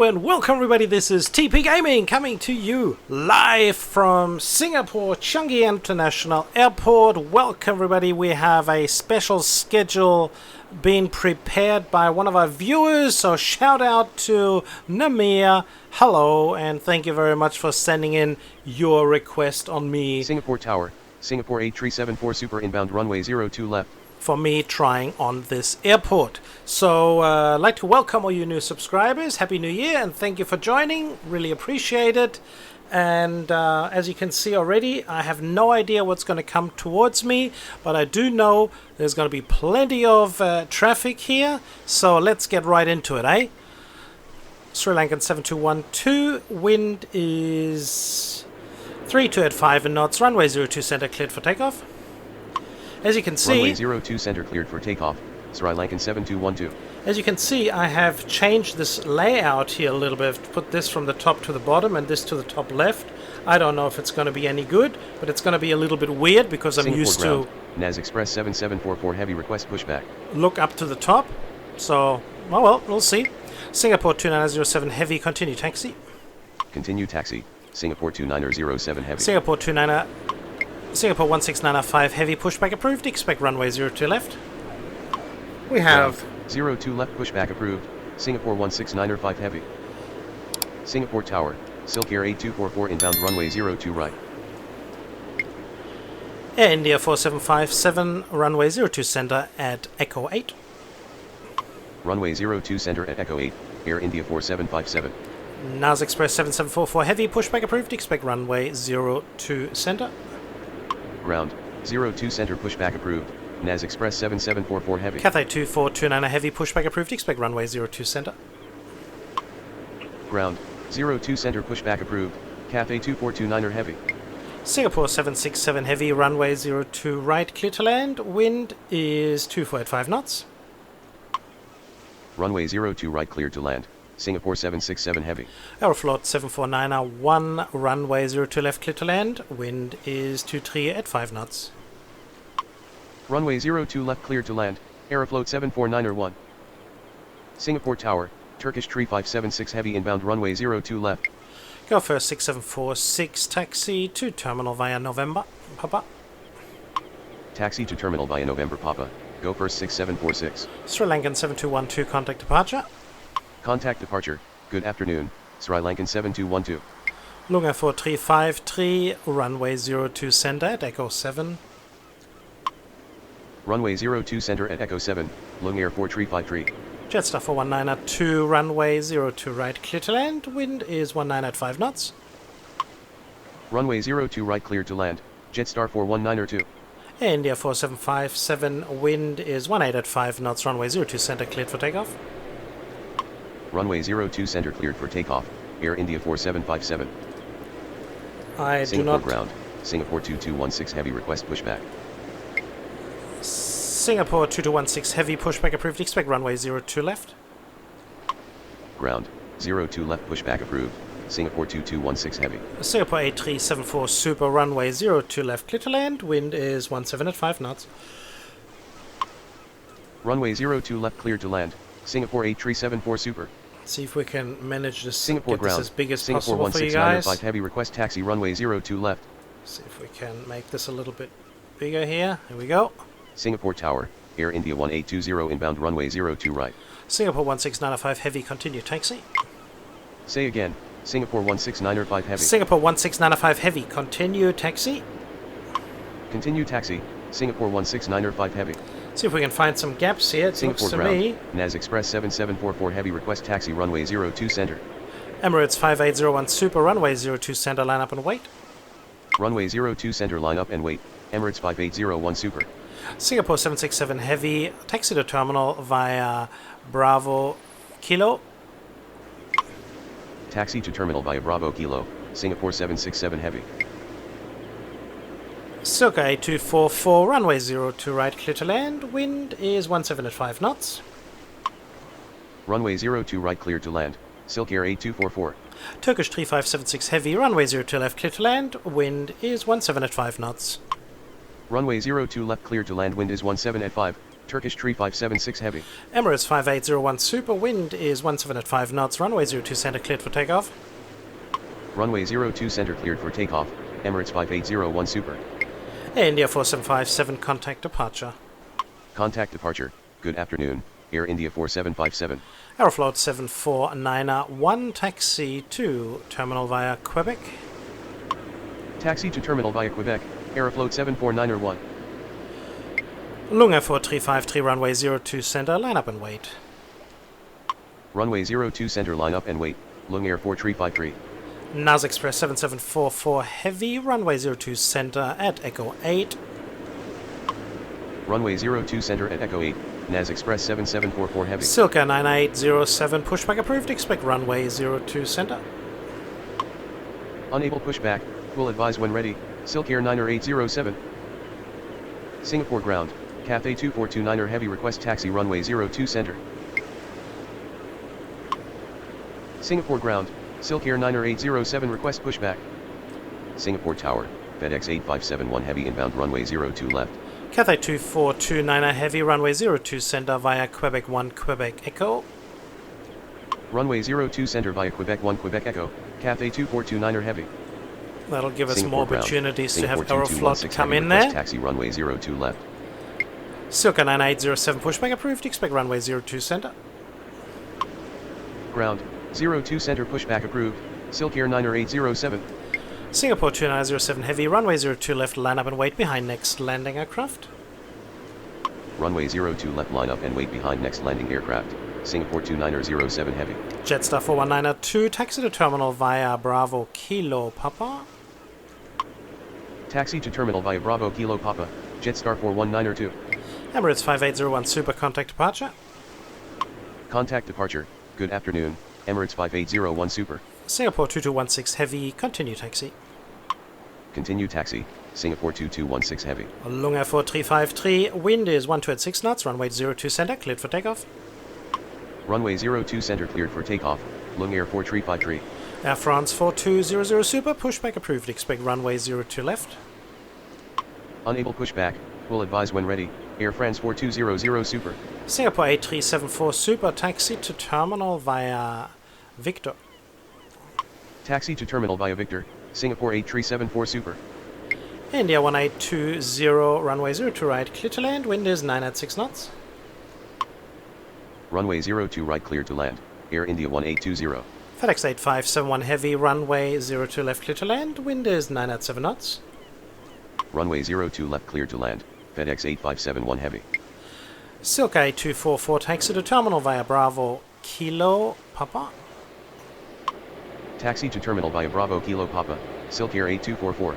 and welcome everybody. This is TP Gaming coming to you live from Singapore Changi International Airport. Welcome everybody. We have a special schedule being prepared by one of our viewers, so shout out to Namir. Hello, and thank you very much for sending in your request on me. Singapore Tower, Singapore 8374 Super inbound runway 02 left. For me trying on this airport. So I'd like to welcome all you new subscribers. Happy New Year and thank you for joining. Really appreciate it. And as you can see already, I have no idea what's going to come towards me, but I do know there's going to be plenty of traffic here. So let's get right into it, eh? Sri Lankan 7212, wind is 3285 knots, runway 02 center cleared for takeoff. As you can see, runway 02 center cleared for takeoff, Sri Lankan 7212. As you can see, I have changed this layout here a little bit. I've put this from the top to the bottom and this to the top left. I don't know if it's going to be any good, but it's going to be a little bit weird because I'm Singapore used ground, to NAS Express 7744 heavy request pushback. Look up to the top. So, oh well, we'll see. Singapore 2907 heavy, continue taxi. Continue taxi, Singapore 2907 heavy. Singapore 16905 heavy, pushback approved. Expect runway 02 left. We have 02 left pushback approved, Singapore 16905 heavy. Singapore Tower, Silk Air 8244 inbound runway 02 right. Air India 4757 runway 02 center at Echo 8. Runway 02 center at Echo 8, Air India 4757. NAS Express 7744 heavy, pushback approved. Expect runway 02 center. Ground, 02 center pushback approved, NAS Express 7744 heavy. Cathay 2429 heavy, pushback approved. Expect runway 02 center. Ground, 02 center pushback approved, Cathay 2429 heavy. Singapore 767 heavy, runway 02 right, clear to land. Wind is 2485 knots. Runway 02 right clear to land, Singapore 767 heavy. Aeroflot 7491, runway 02 left, clear to land. Wind is 2385 knots. Runway 02 left clear to land, Aeroflot 74901. Singapore Tower, Turkish 3576 heavy inbound runway 02 left. Go first 6746, taxi to terminal via November, Papa. Taxi to terminal via November Papa, go first 6746. Sri Lankan 7212, contact departure. Contact departure, good afternoon, Sri Lankan 7212. Lunga 4353, runway 02 center at Echo 7. Runway 02 center at Echo 7, Lung Air 4353. Jetstar 4192, runway 02 right, clear to land. Wind is 1985 knots. Runway 02 right clear to land, Jetstar 41902. Air India 4757, wind is 1885 knots, runway 02 center cleared for takeoff. Runway 02 center cleared for takeoff, Air India 4757. I Singapore do not... ground, Singapore 2216 heavy request pushback. Singapore 2216 heavy, pushback approved. Expect runway 02 left. Ground, 02 left pushback approved, Singapore 2216 heavy. Singapore 8374 super, runway 02 left, clear to land. Wind is 1785 knots. Runway 02 left clear to land, Singapore 8374 super. See if we can manage this, Singapore get ground, this as big as Singapore possible for you guys. 16905 heavy request taxi runway 02 left. See if we can make this a little bit bigger here. Here we go. Singapore Tower, Air India 1820 inbound runway 02 right. Singapore 16905 heavy, continue taxi. Say again, Singapore 16905 heavy. Singapore 16905 heavy, continue taxi. Continue taxi, Singapore 16905 heavy. See if we can find some gaps here. It Singapore looks to ground, me. NAS Express 7744 heavy request taxi runway 02 center. Emirates 5801 super, runway 02 center, line up and wait. Runway 02 center line up and wait, Emirates 5801 super. Singapore 767 heavy, taxi to terminal via Bravo Kilo. Taxi to terminal via Bravo Kilo, Singapore 767 heavy. Silka 8244, runway 02 right, clear to land. Wind is 1785 knots. Runway 02 right clear to land, Silk Air 8244. Turkish 3576 heavy, runway 02 left, clear to land. Wind is 1785 knots. Runway 02 left clear to land, wind is 1785, Turkish Tree 576 heavy. Emirates 5801 Super, wind is 17 at 5 knots, runway 02 center cleared for takeoff. Runway 02 center cleared for takeoff, Emirates 5801 Super. India 4757, contact departure. Contact departure, good afternoon, Air India 4757. Aeroflot 749 taxi to terminal via Quebec. Taxi to terminal via Quebec, Aeroflot 749 Lunga 4353, runway 02 center, line up and wait. Runway 02 center line up and wait, Lung Air 4353. NAS Express 7744 heavy, runway 02 center at Echo 8. Runway 02 center at Echo 8, NAS Express 7744 heavy. Silka 9807, pushback approved, expect runway 02 center. Unable pushback, will advise when ready, Silk Air 9807. Singapore ground, Cathay 2429er heavy request taxi runway 02 center. Singapore ground, Silk Air 9807 request pushback. Singapore Tower, FedEx 8571 heavy inbound runway 02 left. Cathay 2429 heavy, runway 02 center via Quebec 1 Quebec Echo. Runway 02 center via Quebec 1 Quebec Echo, Cathay 2429er heavy. That'll give us Singapore more ground, opportunities to Singapore have Aeroflot 2216 come heavy in request there. Taxi runway 02 left. Silka 9807, pushback approved, expect runway 02 center. Ground, 02 center pushback approved, Silk Air 9807. Singapore 2907 heavy, runway 02 left, line up and wait behind next landing aircraft. Runway 02 left line up and wait behind next landing aircraft, Singapore 2907 heavy. Jetstar 4192, taxi to terminal via Bravo Kilo Papa. Taxi to terminal via Bravo Kilo Papa, Jetstar 41902. Emirates 5801 Super, contact departure. Contact departure, good afternoon, Emirates 5801 Super. Singapore 2216 heavy, continue taxi. Continue taxi, Singapore 2216 heavy. Lunga 4353, wind is 12 at 6 knots, runway 02 center, cleared for takeoff. Runway 02 center cleared for takeoff, Lung Air 4353. Air France 4200 Super, pushback approved, expect runway 02 left. Unable pushback, will advise when ready, Air France 4200 Super. Singapore 8374 Super, taxi to terminal via Victor. Taxi to terminal via Victor, Singapore 8374 Super. India 1820, runway 02 right, clear to land, wind is 9 at 6 knots. Runway 02 right cleared to land, Air India 1820. FedEx 8571 heavy, runway 02 left, clear to land, wind is 9 at 7 knots. Runway 02 left cleared to land, FedEx 8571 heavy. Silka 8244 taxi to terminal via Bravo Kilo Papa. Taxi to terminal via Bravo Kilo Papa, Silk Air 8244.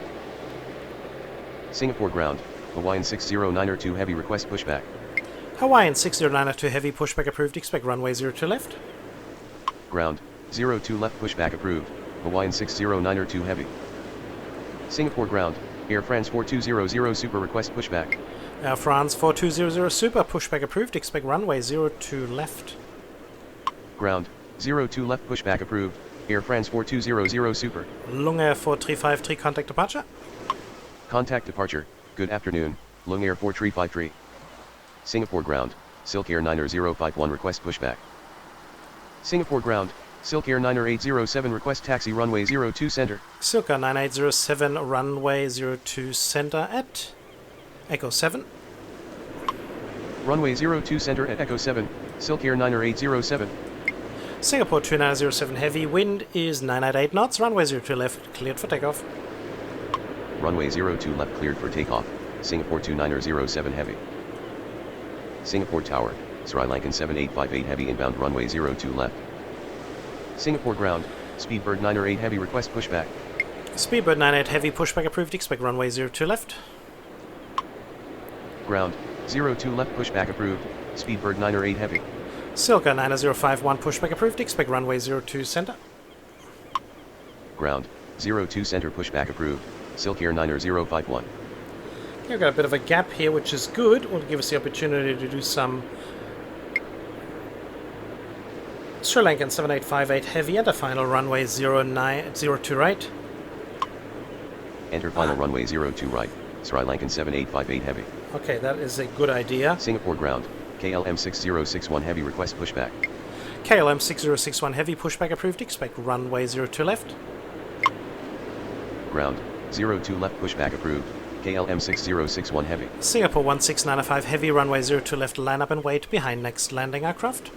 Singapore ground, Hawaiian 609er2 heavy request pushback. Hawaiian 609er2 heavy, pushback approved, expect runway 02 left. Ground, 02 left pushback approved, Hawaiian 609er2 heavy. Singapore ground, Air France 4200 Super request pushback. Air France 4200 Super, pushback approved, expect runway 02 left. Ground, 02 left pushback approved, Air France 4200 Super. Lung Air 4353, contact departure. Contact departure, good afternoon, Lung Air 4353. Singapore ground, Silk Air 90051 request pushback. Singapore ground, Silk Air 9807 request taxi runway 02 center. Silka 9807, runway 02 center at Echo 7. Runway 02 center at Echo 7, Silk Air 9807. Singapore 2907 heavy, wind is 9 at 8 knots, runway 02 left, cleared for takeoff. Runway 02 left cleared for takeoff, Singapore 2907 heavy. Singapore Tower, Sri Lankan 7858 heavy inbound runway 02 left. Singapore ground, Speedbird 908 heavy request pushback. Speedbird 98 heavy, pushback approved, expect runway 02 left. Ground, 02 left pushback approved, Speedbird 908 heavy. Silka 9051, pushback approved, expect runway 02 center. Ground, 02 center pushback approved, Silk Air 9051. We've got a bit of a gap here, which is good. Will give us the opportunity to do some Sri Lankan 7858 heavy and a final runway 02 right. Enter final runway 02 right, Sri Lankan 7858 heavy. Okay, that is a good idea. Singapore ground, KLM 6061 heavy request pushback. KLM 6061 heavy pushback approved. Expect runway 02 left. Ground, 02 left pushback approved. KLM 6061 heavy. Singapore 1695 heavy, runway 02 left, line up and wait behind next landing aircraft.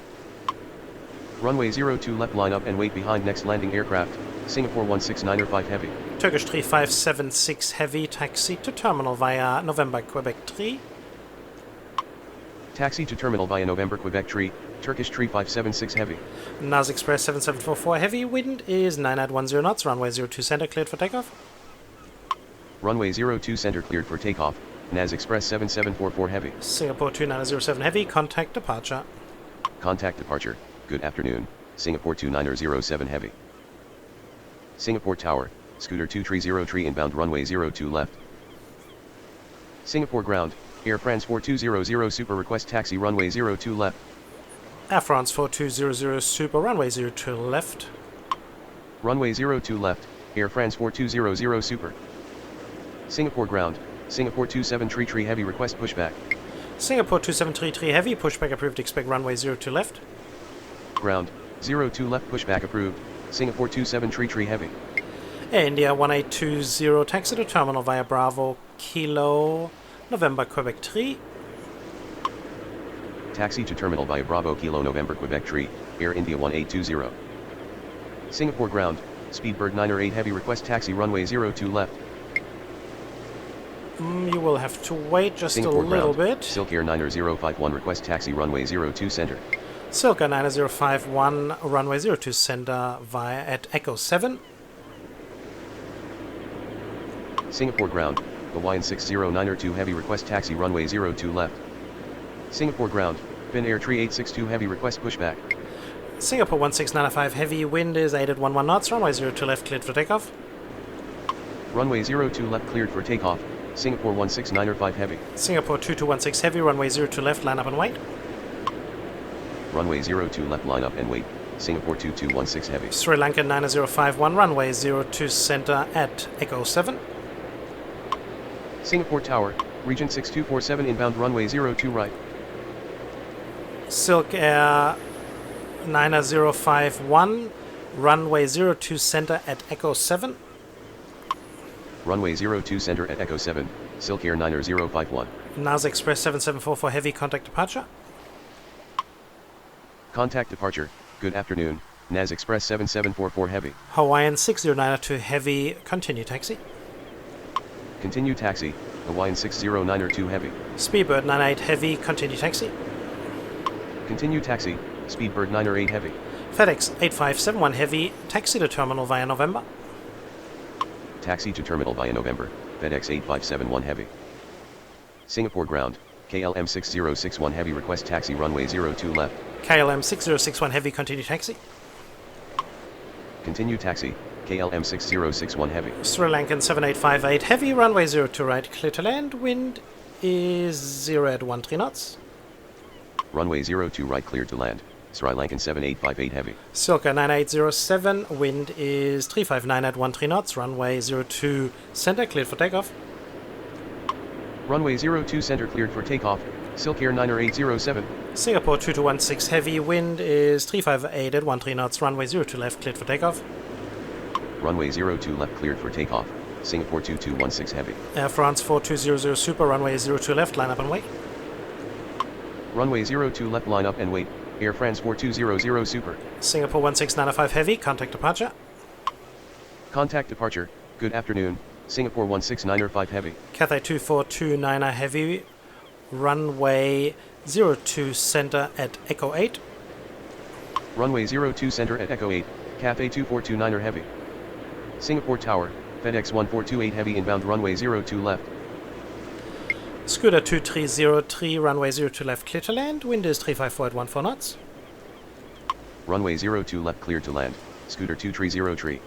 Runway 02 left, line up and wait behind next landing aircraft. Singapore 16905 heavy. Turkish 3576 heavy, taxi to terminal via November Quebec 3. Taxi to terminal via November Quebec 3, Turkish 3576 heavy. NAS Express 7744 heavy, wind is 9 knots, runway 02 center cleared for takeoff. Runway 02 center cleared for takeoff, NAS Express 7744 heavy. Singapore 2907 heavy, contact departure. Contact departure, good afternoon, Singapore 2907 heavy. Singapore Tower, Scooter 2303 inbound runway 02 left. Singapore ground, Air France 4200 Super request taxi runway 02 left. Air France 4200 Super, runway 02 left. Runway 02 left, Air France 4200 Super. Singapore ground, Singapore 2733 heavy request pushback. Singapore 2733 heavy, pushback approved, expect runway 02 left. Ground, 02 left pushback approved, Singapore 2733 heavy. Air India 1820 taxi to terminal via Bravo Kilo November Quebec 3. Taxi to terminal via Bravo Kilo November Quebec 3, Air India 1820. Singapore ground, Speedbird 908 heavy request taxi runway 02 left. You will have to wait just Singapore a little ground, bit. Silk Air 90051 request taxi runway 02 center. Silka 9051 runway 02 center via at Echo 7. Singapore ground, Hawaiian 60902 heavy request taxi runway 02 left. Singapore ground, Finnair 3862 heavy request pushback. Singapore 1695 heavy, wind is 8 knots, runway 02 left cleared for takeoff. Runway 02 left cleared for takeoff, Singapore 16905 heavy. Singapore 2216 heavy, runway 02 left, line up and wait. Runway 02 left, line up and wait, Singapore 2216 heavy. Sri Lanka 9051 runway 02 center at Echo 7. Singapore Tower, Region 6247 inbound runway 02 right. Silk Air 9051 runway 02 center at Echo 7. Runway 02 center at Echo 7, Silk Air 9051. NAS Express 7744 heavy, contact departure. Contact departure, good afternoon, NAS Express 7744 heavy. Hawaiian 6092 heavy, continue taxi. Continue taxi, Hawaiian 60902 heavy. Speedbird 98 heavy, continue taxi. Continue taxi, Speedbird 908 heavy. FedEx 8571 heavy, taxi to terminal via November. Taxi to terminal via November, FedEx 8571 heavy. Singapore ground, KLM 6061 heavy request taxi runway 02 left. KLM 6061 heavy, continue taxi. Continue taxi, KLM 6061 heavy. Sri Lankan 7858 heavy, runway 02 right, clear to land, wind is 0 at 13 knots. Runway 02 right cleared to land, Sri Lankan 7858 heavy. Silka 9807, wind is 359 at 13 knots, runway 02 center cleared for takeoff. Runway 02 center cleared for takeoff, Silk Air 90807. Singapore 2216 heavy, wind is 358 at 13 knots, runway 02 left cleared for takeoff. Runway 02 left cleared for takeoff, Singapore 2216 heavy. Air France 4200 Super, runway 02 left, line up and wait. Runway 02 left, line up and wait, Air France 4200 Super. Singapore 1695 heavy, contact departure. Contact departure, good afternoon, Singapore 16905 heavy. Cathay 2429 heavy, runway 02 center at Echo 8. Runway 02 center at Echo 8, Cathay 2429 heavy. Singapore Tower, FedEx 1428 heavy inbound runway 02 left. Scooter 2303, runway 02 left clear to land, wind is 354 at 14 knots. Runway 02 left cleared to land, Scooter 2303.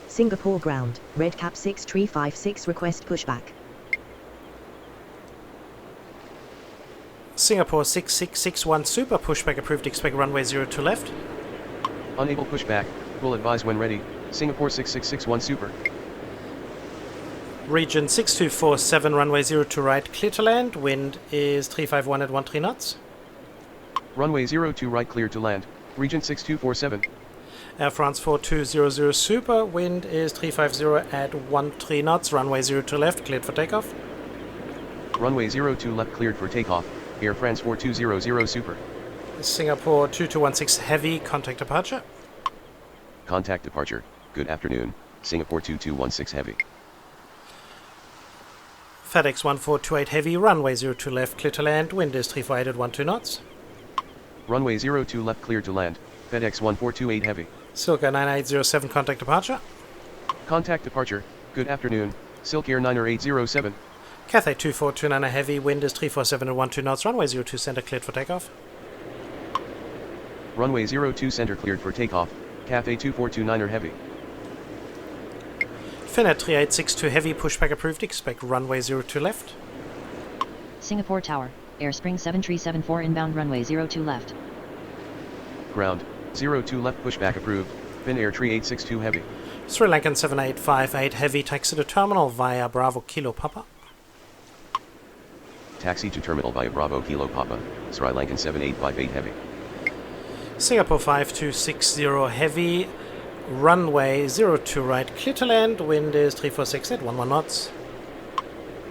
Singapore ground, Redcap 6356 request pushback. Singapore 6661 Super, pushback approved, expect runway 02 left. Unable pushback, will advise when ready, Singapore 6661 Super. Region 6247, runway 02 right, clear to land. Wind is 351 at 13 knots. Runway 02 right clear to land. Region 6247. Air France 4200 Super, wind is 350 at 13 knots. Runway 02 left, cleared for takeoff. Runway 02 left cleared for takeoff. Air France 4200 Super. Singapore 2216 Heavy, contact departure. Contact departure. Good afternoon. Singapore 2216 Heavy. FedEx 1428 Heavy, runway 02 left, clear to land. Wind is 348 at 12 knots. Runway 02 left clear to land. FedEx 1428 Heavy. Silka 9807, contact departure. Contact departure. Good afternoon. Silk Air 9807. Cathay 2429 Heavy, wind is 347 at 12 knots. Runway 02 center cleared for takeoff. Runway 02 center cleared for takeoff. Cathay 2429 Heavy. Finnair 3862 Heavy, pushback approved. Expect runway 02 left. Singapore Tower, Air Spring 7374 inbound runway 02 left. Ground. 02 left pushback approved. Finnair 3862 Heavy. Sri Lankan 7858 Heavy, taxi to terminal via Bravo Kilo Papa. Taxi to terminal via Bravo Kilo Papa. Sri Lankan 7858 Heavy. Singapore 5260 Heavy, runway 02 right, clear to land. Wind is 346 at 11 knots.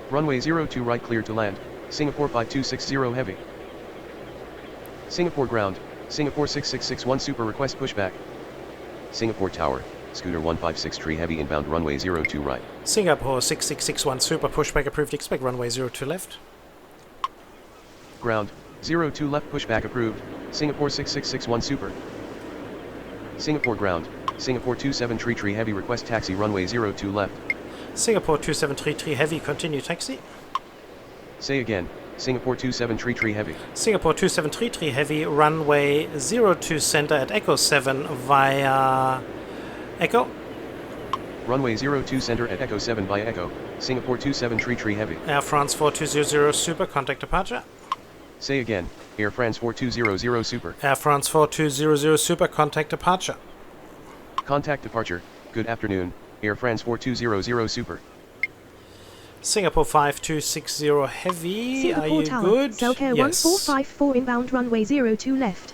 Runway 02 right clear to land. Singapore 5260 Heavy. Singapore ground. Singapore 6661 Super request pushback. Singapore Tower. Scooter 156 Heavy inbound runway 02 right. Singapore 6661 Super, pushback approved. Expect runway 02 left. Ground. 02 left pushback approved. Singapore 6661 Super. Singapore ground. Singapore 2733 Heavy request taxi runway 02 left. Singapore 2733 Heavy, continue taxi. Say again. Singapore 2733 Heavy. Singapore 2733 Heavy, runway 02 center at Echo 7 via Echo. Runway 02 center at Echo 7 via Echo. Singapore 2733 Heavy. Air France 4200 Super, contact departure. Say again. Air France 4200 Super. Air France 4200 Super, contact departure. Contact departure. Good afternoon. Air France 4200 Super. Singapore 5260 Heavy, Singapore are you Tower, good? Selcare Yes. 1454 inbound runway 02 left.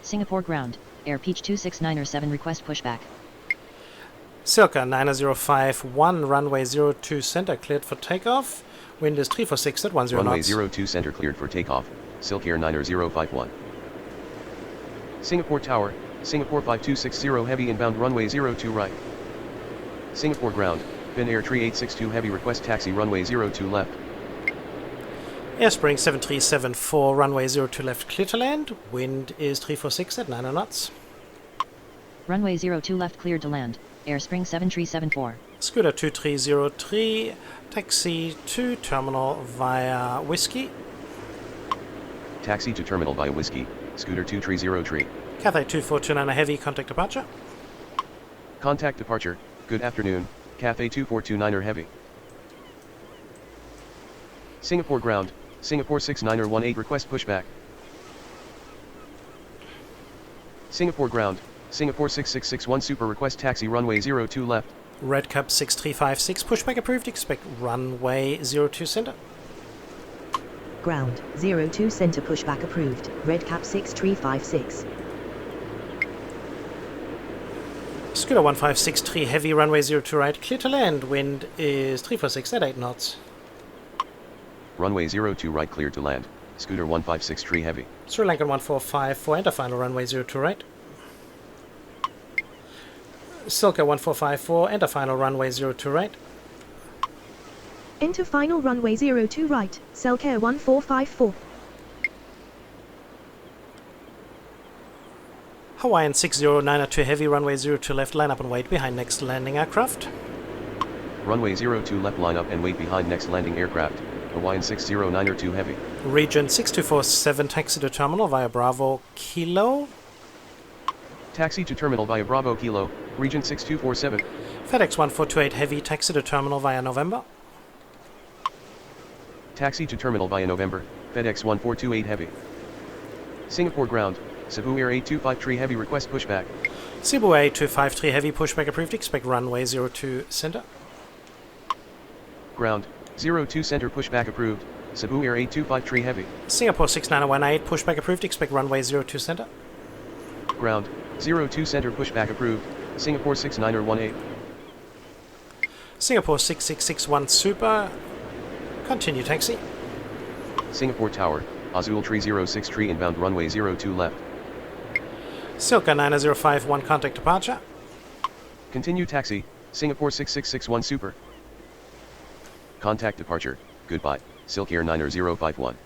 Singapore ground, Air Peach 269 request pushback. Silka 9051, runway 02 center cleared for takeoff. Wind is 346 at 10 Runway knots. 02 center cleared for takeoff. Silk Air 9051. Singapore Tower. Singapore 5260 Heavy inbound runway 02 right. Singapore ground. Finnair 3862 Heavy request taxi runway 02 left. Air Spring 7374, runway 02 left, clear to land. Wind is 346 at 9 knots. Runway 02 left cleared to land, Air Spring 7374. Scooter 2303, taxi to terminal via Whiskey. Taxi to terminal via Whiskey. Scooter 2303. Cathay 2429 Heavy, contact departure. Contact departure. Good afternoon. Cathay 2429 Heavy. Singapore ground. Singapore 6918 request pushback. Singapore ground. Singapore 6661 Super request taxi runway 02 left. Red Cup 6356, pushback approved. Expect runway 02 center. Ground, 02 center pushback approved. Red Cap 6356. Scooter 1563 Heavy, runway 02 right, clear to land. Wind is 346 at 8 knots. Runway 02 right cleared to land. Scooter 1563 Heavy. Sri Lankan 1454, enter final runway 02 right. Silka 1454, enter final runway 02 right. Enter final runway 02 right, Selcare 1454. Hawaiian 6092 Heavy, runway 02 left, line up and wait behind next landing aircraft. Runway 02 left line up and wait behind next landing aircraft. Hawaiian 6092 Heavy. Region 6247, taxi to terminal via Bravo Kilo. Taxi to terminal via Bravo Kilo. Region 6247. FedEx 1428 Heavy, taxi to terminal via November. Taxi to terminal via November. FedEx 1428 Heavy. Singapore ground. Cebu Air 8253 Heavy request pushback. Cebu 8253 Heavy, pushback approved. Expect runway 02 center. Ground, 02 center pushback approved. Cebu Air 825 heavy. Singapore 6918, pushback approved, expect runway 02 center. Ground, 02 center pushback approved. Singapore 6918. Singapore 6661 super, continue taxi. Singapore Tower, Azul Tree 06 tree inbound runway 02 left. Silka 9051, contact departure. Continue taxi, Singapore 6661 super. Contact departure, goodbye, Silk Air 90051.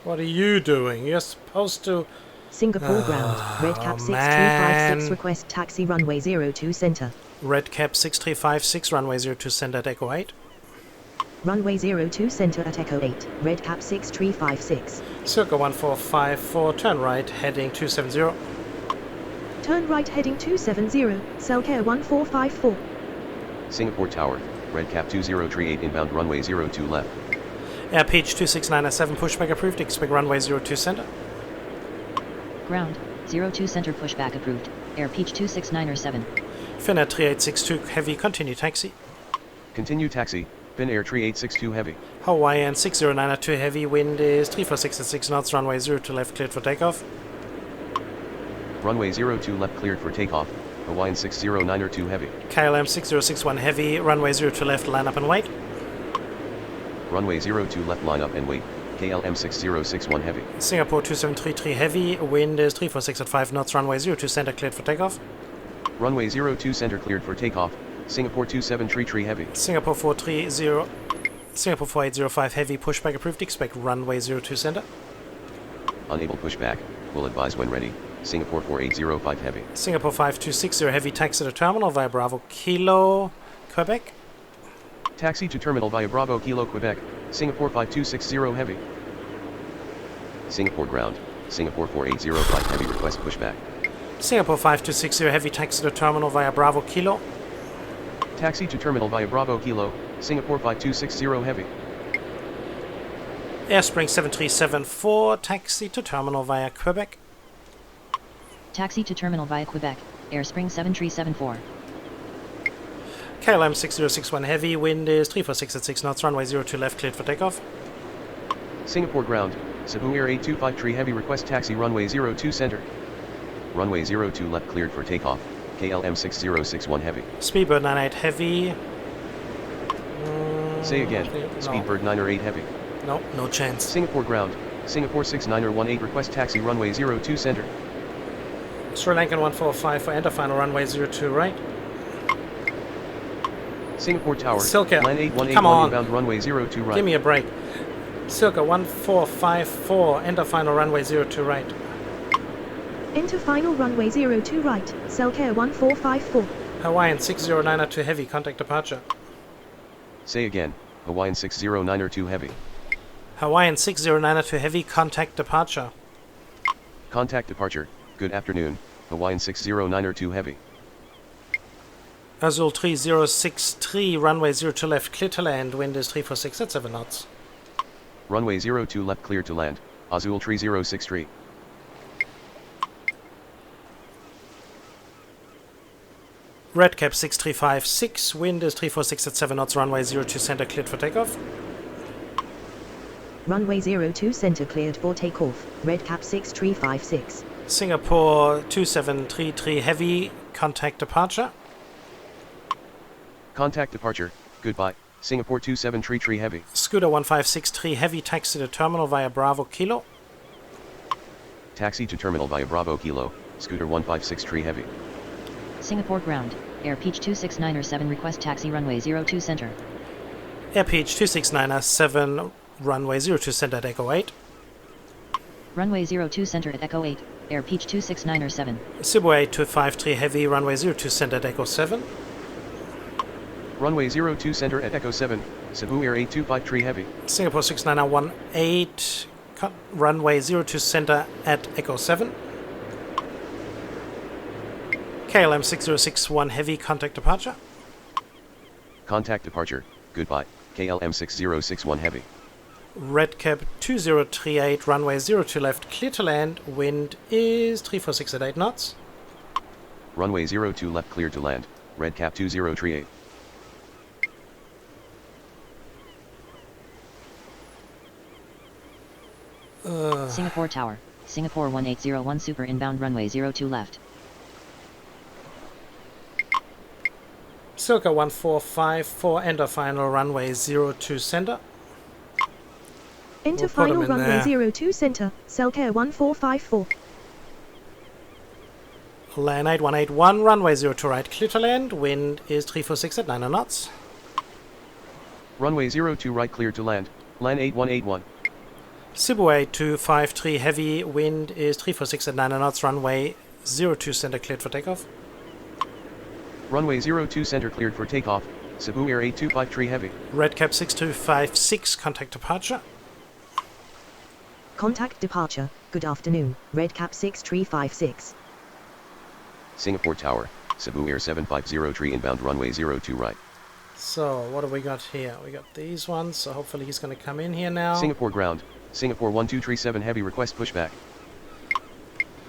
What are you doing? You're supposed to... Singapore ground. Redcap 6356 request taxi runway 02 center. Redcap 6356, runway 02 center at Echo 8. Runway 02 center at Echo 8. Redcap 6356. Circa 1454, turn right, heading 270. Turn right heading 270. Selcare 1454. Singapore Tower, Redcap 2038 inbound runway 02 left. Air Peach 26907, pushback approved, expect runway 02 center. Ground, 02 center pushback approved. Air Peach 26907. Finnair 3862 heavy, continue taxi. Continue taxi, Finnair 3862 heavy. Hawaiian 6092 heavy, wind is 346 at 6 knots, runway 02 left cleared for takeoff. Runway 02 left cleared for takeoff. Hawaiian 6092 heavy. KLM 6061 heavy, runway 02 left, line up and wait. Runway 02 left line up and wait. KLM 6061 heavy. Singapore 2733 heavy, wind is 346 at 5 knots, runway 02 center cleared for takeoff. Runway 02 center cleared for takeoff. Singapore 2733 heavy. Singapore 4805 heavy, pushback approved, expect runway 02 center. Unable pushback, will advise when ready. Singapore 4805 heavy. Singapore 5260 heavy, taxi to terminal via Bravo Kilo, Quebec. Taxi to terminal via Bravo Kilo Quebec. Singapore 5260 heavy. Singapore ground. Singapore 4805 heavy, request pushback. Singapore 5260 heavy, taxi to terminal via Bravo Kilo. Taxi to terminal via Bravo Kilo. Singapore 5260 heavy. Airspring 7374, taxi to terminal via Quebec. Taxi to terminal via Quebec. Airspring 7374. KLM 6061 heavy, wind is 346 at 6 knots, runway 02 left cleared for takeoff. Singapore ground. Cebu Air 825 heavy, request taxi runway 02 center. Runway 02 left cleared for takeoff. KLM 6061 heavy. Speedbird 98 heavy. Say again. No. Speedbird 908 heavy. No, no chance. Singapore ground. Singapore 6918 request taxi runway 02 center. Sri Lankan 145 for enter final runway 02 right. Singapore Tower. Silka, 98181 come on. inbound runway 02 right. Give me a break. Silka 1454, enter final runway 02 right. Enter final runway 02 right. Selcare 1454. Hawaiian 6092 heavy, contact departure. Say again. Hawaiian 6092 heavy. Hawaiian 6092 heavy, contact departure. Contact departure. Good afternoon. Hawaiian 6092 heavy. Azul 3063, runway 02 left, clear to land, wind is 346 at 7 knots. Runway 02 left clear to land. Azul Tree 063. Redcap 6356, wind is 346 at 7 knots, runway 02 center cleared for takeoff. Runway 02 center cleared for takeoff. Redcap 6356. Singapore 2733 heavy, contact departure. Contact departure. Goodbye. Singapore 2733 heavy. Scooter 1563 heavy, taxi to terminal via Bravo Kilo. Taxi to terminal via Bravo Kilo. Scooter 1563 heavy. Singapore ground. Air Peach 26907 request taxi runway 02 center. Air Peach 26907, runway 02 center at Echo 8. Runway 02 center at Echo 8. Air Peach 26907. Cebu 8253 heavy, runway 02 center at Echo 7. Runway 02 center at Echo 7. Cebu Air 8253 heavy. Singapore 6918, runway 02 center at Echo 7. KLM 6061 heavy, contact departure. Contact departure. Goodbye. KLM 6061 heavy. Redcap 2038, runway 02 left, clear to land, wind is 346 at 8 knots. Runway 02 left clear to land. Red Cap 2038. Singapore Tower, Singapore 1801 Super inbound runway 02 left. Circa 1454, enter final runway 02 center. Enter We'll put 'em final in runway there. 02 center, Selcare 1454. Land 8181, runway 02 right, clear to land. Wind is 346 at 9 knots. Runway 02 right cleared to land. Land 8181. Cebu 8253 heavy, wind is 346 at 9 knots, runway 02 center cleared for takeoff. Runway 02 center cleared for takeoff. Cebu Air 8253 heavy. Red Cap 6256, contact departure. Contact departure. Good afternoon, Red Cap 6356. Singapore Tower, Cebu Air 7503 inbound runway 02 right. So, what have we got here? We got these ones, so hopefully he's going to come in here now. Singapore ground, Singapore 1237 heavy request pushback.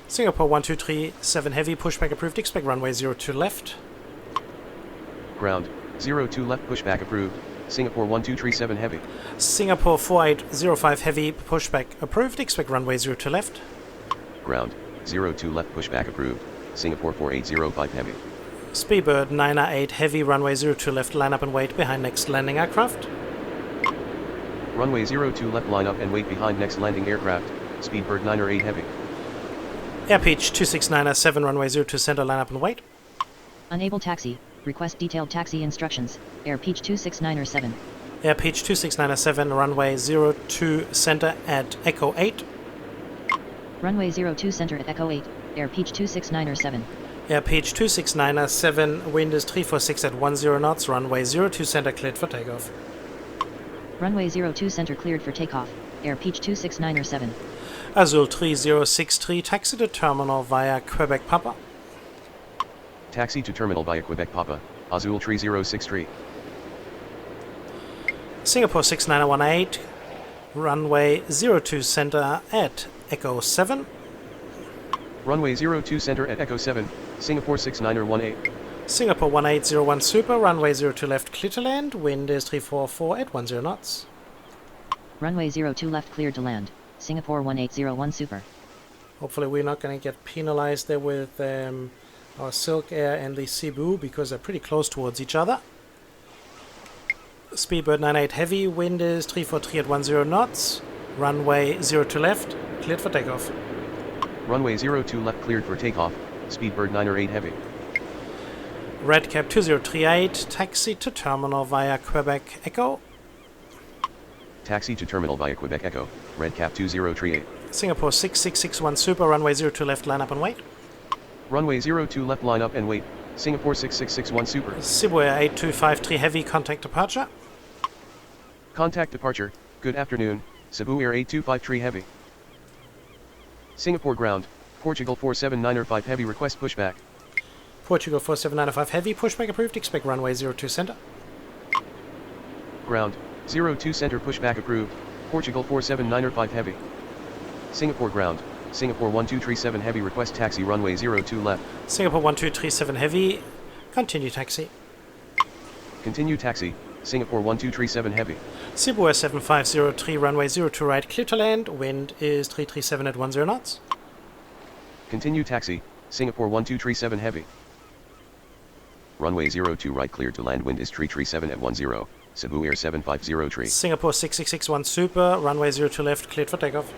Singapore 1237 heavy, pushback approved, expect runway 02 left. Ground, 02 left pushback approved. Singapore 1237 heavy. Singapore 4805 heavy, pushback approved, expect runway 02 left. Ground, 02 left pushback approved. Singapore 4805 heavy. Speedbird 908 heavy, runway 02 left, line up and wait behind next landing aircraft. Runway 02 left line up and wait behind next landing aircraft. Speedbird 908 heavy. Airpeach 26907, runway 02 center, line up and wait. Unable taxi. Request detailed taxi instructions. Air Peach 26907. Airpeach 26907, runway 02 center at Echo 8. Runway 02 center at Echo 8. Air Peach 26907. Airpeach 26907, wind is 346 at 10 knots, runway 02 center cleared for takeoff. Runway 02 center cleared for takeoff. Air Peach 26907. Azul 3063, taxi to terminal via Quebec Papa. Taxi to terminal via Quebec Papa. Azul 3063. Singapore 69018, runway 02 center at Echo 7. Runway 02 center at Echo 7. Singapore 6918. Singapore 1801 Super, runway 02 left clear to land, wind is 344 at 10 knots. Runway 02 left cleared to land. Singapore 1801 Super. Hopefully we're not going to get penalized there with our Silk Air and the Cebu because they're pretty close towards each other. Speedbird 98 heavy, wind is 343 at 10 knots, runway 02 left, cleared for takeoff. Runway 02 left cleared for takeoff. Speedbird 908 heavy. Red Cap 2038, taxi to terminal via Quebec Echo. Taxi to terminal via Quebec Echo. Red Cap 2038. Singapore 6661 Super, runway 02 left, line up and wait. Runway 02 left line up and wait. Singapore 6661 Super. Cebu Air 8253 heavy, contact departure. Contact departure. Good afternoon. Cebu Air 8253 heavy. Singapore ground. Portugal 47905 heavy request pushback. Portugal 47905 heavy, pushback approved, expect runway 02 center. Ground. 02 center pushback approved. Portugal 47905 heavy. Singapore ground. Singapore 1237 heavy request taxi runway 02 left. Singapore 1237 heavy, continue taxi. Continue taxi. Singapore 1237 heavy. Cebu Air 7503, runway 02 right, clear to land, wind is 337 at 10 knots. Continue taxi. Singapore 1237 heavy. Runway 02 right cleared to land, wind is 337 at 10. Cebu Air 7503. Singapore 6661 Super, runway 02 left, cleared for takeoff.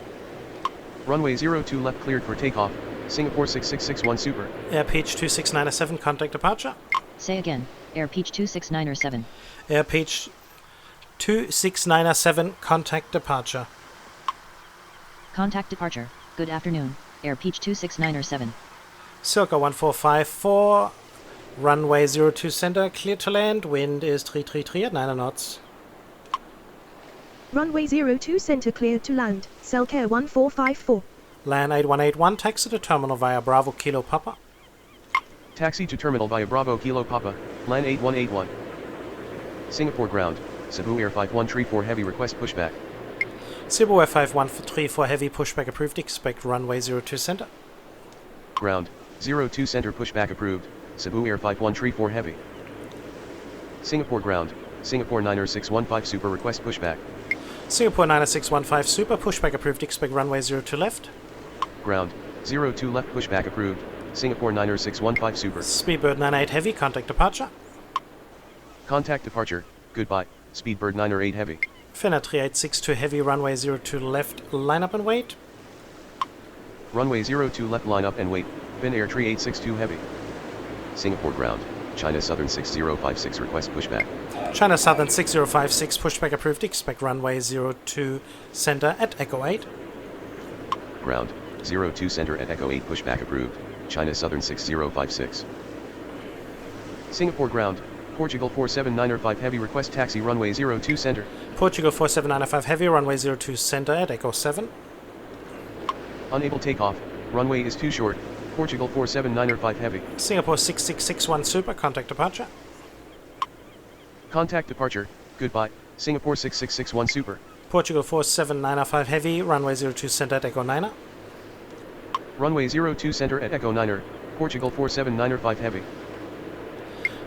Runway 02 left cleared for takeoff. Singapore 6661 Super. Airpeach 26907, contact departure. Say again. Air Peach 26907. Airpeach 26907, contact departure. Contact departure. Good afternoon. Air Peach 26907. Circa 1454, runway 02 center, clear to land, wind is 333 at 9 knots. Runway 02 center cleared to land, Selcare 1454. Land 8181, taxi to terminal via Bravo Kilo Papa. Taxi to terminal via Bravo Kilo Papa. Land 8181. Singapore ground. Cebu Air 5134 heavy request pushback. Cebu Air 5134 heavy, pushback approved, expect runway 02 center. Ground. 02 center pushback approved. Cebu Air 5134 Heavy. Singapore Ground, Singapore 90615 Super request pushback. Singapore 90615 Super, pushback approved, expect runway 02 left. Ground, 02 left pushback approved, Singapore 90615 Super. Speedbird 98 Heavy, contact departure. Contact departure, goodbye, Speedbird 908 Heavy. Finnair 3862 Heavy, runway 02 left, line up and wait. Runway 02 left line up and wait, Finnair 3862 Heavy. Singapore Ground, China Southern 6056 request pushback. China Southern 6056, pushback approved, expect runway 02 center at Echo 8. Ground, 02 center at Echo 8 pushback approved, China Southern 6056. Singapore Ground, Portugal 47905 Heavy request taxi runway 02 center. Portugal 47905 Heavy, runway 02 center at Echo 7. Unable takeoff, runway is too short, Portugal 47905 Heavy. Singapore 6661 Super, contact departure. Contact departure, goodbye, Singapore 6661 Super. Portugal 47905 Heavy, runway 02 center at Echo 9. Runway 02 center at Echo 9, Portugal 47905 Heavy.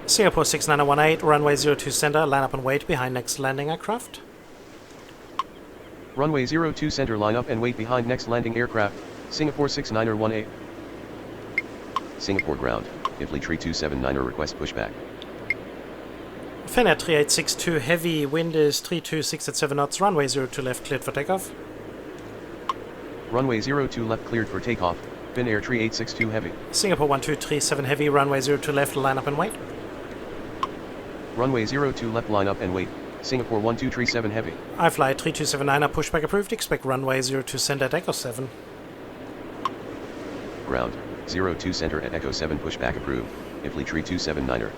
Singapore 6918, runway 02 center, line up and wait behind next landing aircraft. Runway 02 center line up and wait behind next landing aircraft, Singapore 6918. Singapore Ground, Italy 3279 request pushback. Finnair 3862 Heavy, wind is 326 at 7 knots, runway 02 left, cleared for takeoff. Runway 02 left cleared for takeoff, Finnair 3862 Heavy. Singapore 1237 Heavy, runway 02 left, line up and wait. Runway 02 left line up and wait, Singapore 1237 Heavy. iFly 3279, pushback approved, expect runway 02 center at Echo 7. Ground, 02 center at Echo 7 pushback approved, Italy 3279.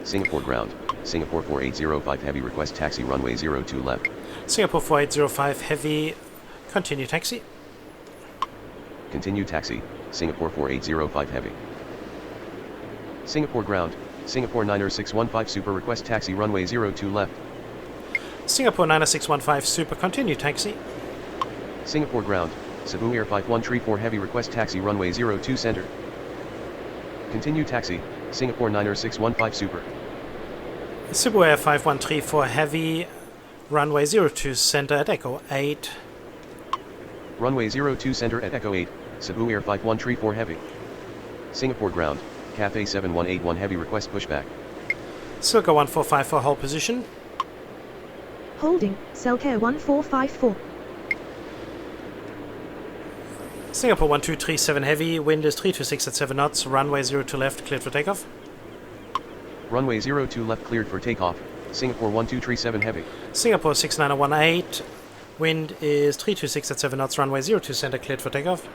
Singapore Ground, Singapore 4805 Heavy request taxi runway 02 left. Singapore 4805 Heavy, continue taxi. Continue taxi, Singapore 4805 Heavy. Singapore Ground, Singapore 90615 Super request taxi runway 02 left. Singapore 90615 Super, continue taxi. Singapore Ground, Cebu Air 5134 Heavy request taxi runway 02 center. Continue taxi, Singapore 90615 Super. Cebu Air 5134 Heavy, runway 02 center at Echo 8. Runway 02 center at Echo 8, Cebu Air 5134 Heavy. Singapore Ground, Cathay 7181 Heavy request pushback. Circa 1454 hold position. Holding, Selcare 1454. Singapore 1237 Heavy, wind is 326 at 7 knots, runway 02 left, cleared for takeoff. Runway 02 left cleared for takeoff, Singapore 1237 Heavy. Singapore 6918, wind is 326 at 7 knots, runway 02 center, cleared for takeoff.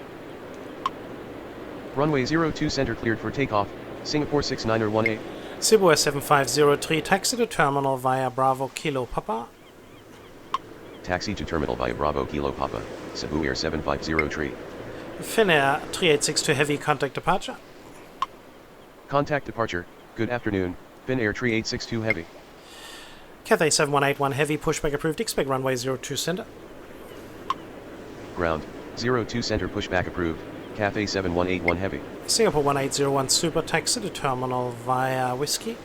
Runway 02 center cleared for takeoff, Singapore 6918. Cebu Air 7503, taxi to terminal via Bravo Kilo Papa. Taxi to terminal via Bravo Kilo Papa, Cebu Air 7503. Finnair 3862 Heavy, contact departure. Contact departure, good afternoon, Finnair 3862 Heavy. Cathay 7181 Heavy, pushback approved, expect runway 02 center. Ground, 02 center pushback approved, Cathay 7181 Heavy. Singapore 1801 Super, taxi to terminal via Whiskey.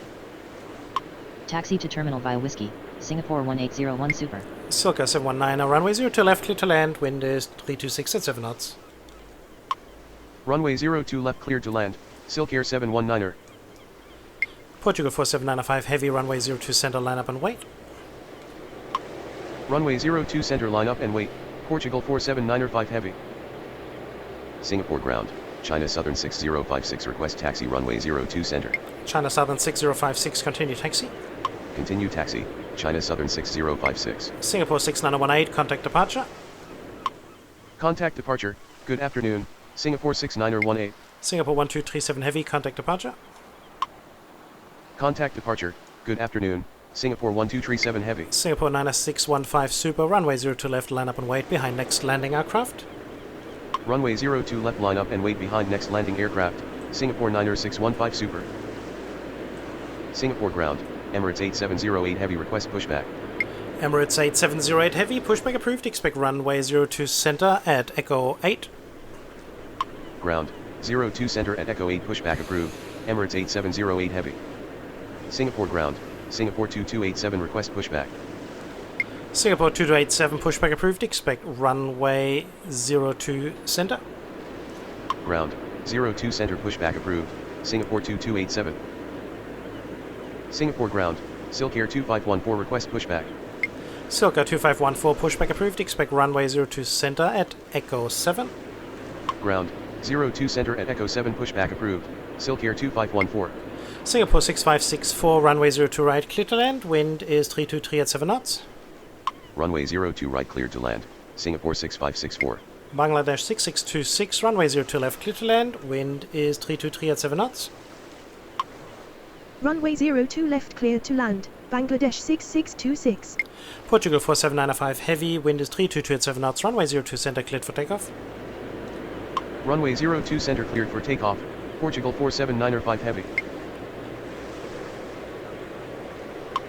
Taxi to terminal via Whiskey, Singapore 1801 Super. Silka 719, runway 02 left, clear to land, wind is 326 at 7 knots. Runway 02 left cleared to land, Silkair 719er. Portugal 47905 Heavy, runway 02 center, line up and wait. Runway 02 center line up and wait, Portugal 47905 Heavy. Singapore Ground, China Southern 6056 request taxi runway 02 center. China Southern 6056, continue taxi. Continue taxi, China Southern 6056. Singapore 6918, contact departure. Contact departure, good afternoon, Singapore 6918. Singapore 1237 Heavy, contact departure. Contact departure, good afternoon, Singapore 1237 Heavy. Singapore 90615 Super, runway 02 left, line up and wait behind next landing aircraft. Runway 02 left line up and wait behind next landing aircraft, Singapore 90615 Super. Singapore Ground, Emirates 8708 Heavy request pushback. Emirates 8708 Heavy, pushback approved, expect runway 02 center at Echo 8. Ground, 02 center at Echo 8 pushback approved, Emirates 8708 Heavy. Singapore ground, Singapore 2287 request pushback. Singapore 2287 pushback approved. Expect runway 02 center. Ground, 02 center pushback approved, Singapore 2287. Singapore ground, SilkAir 2514 request pushback. SilkAir 2514 pushback approved. Expect runway 02 center at Echo 7. Ground, 02 center at Echo 7 pushback approved, SilkAir 2514. Singapore 6564 runway 02 right clear to land. Wind is 323 at 7 knots. Runway 02 right cleared to land, Singapore 6564. Bangladesh 6626 runway 02 left clear to land. Wind is 323 at 7 knots. Runway 02 left clear to land. Bangladesh 6626. Portugal 47905 heavy. Wind is 322 at 7 knots. Runway 02 center cleared for takeoff. Runway 02 center cleared for takeoff, Portugal 47905 Heavy.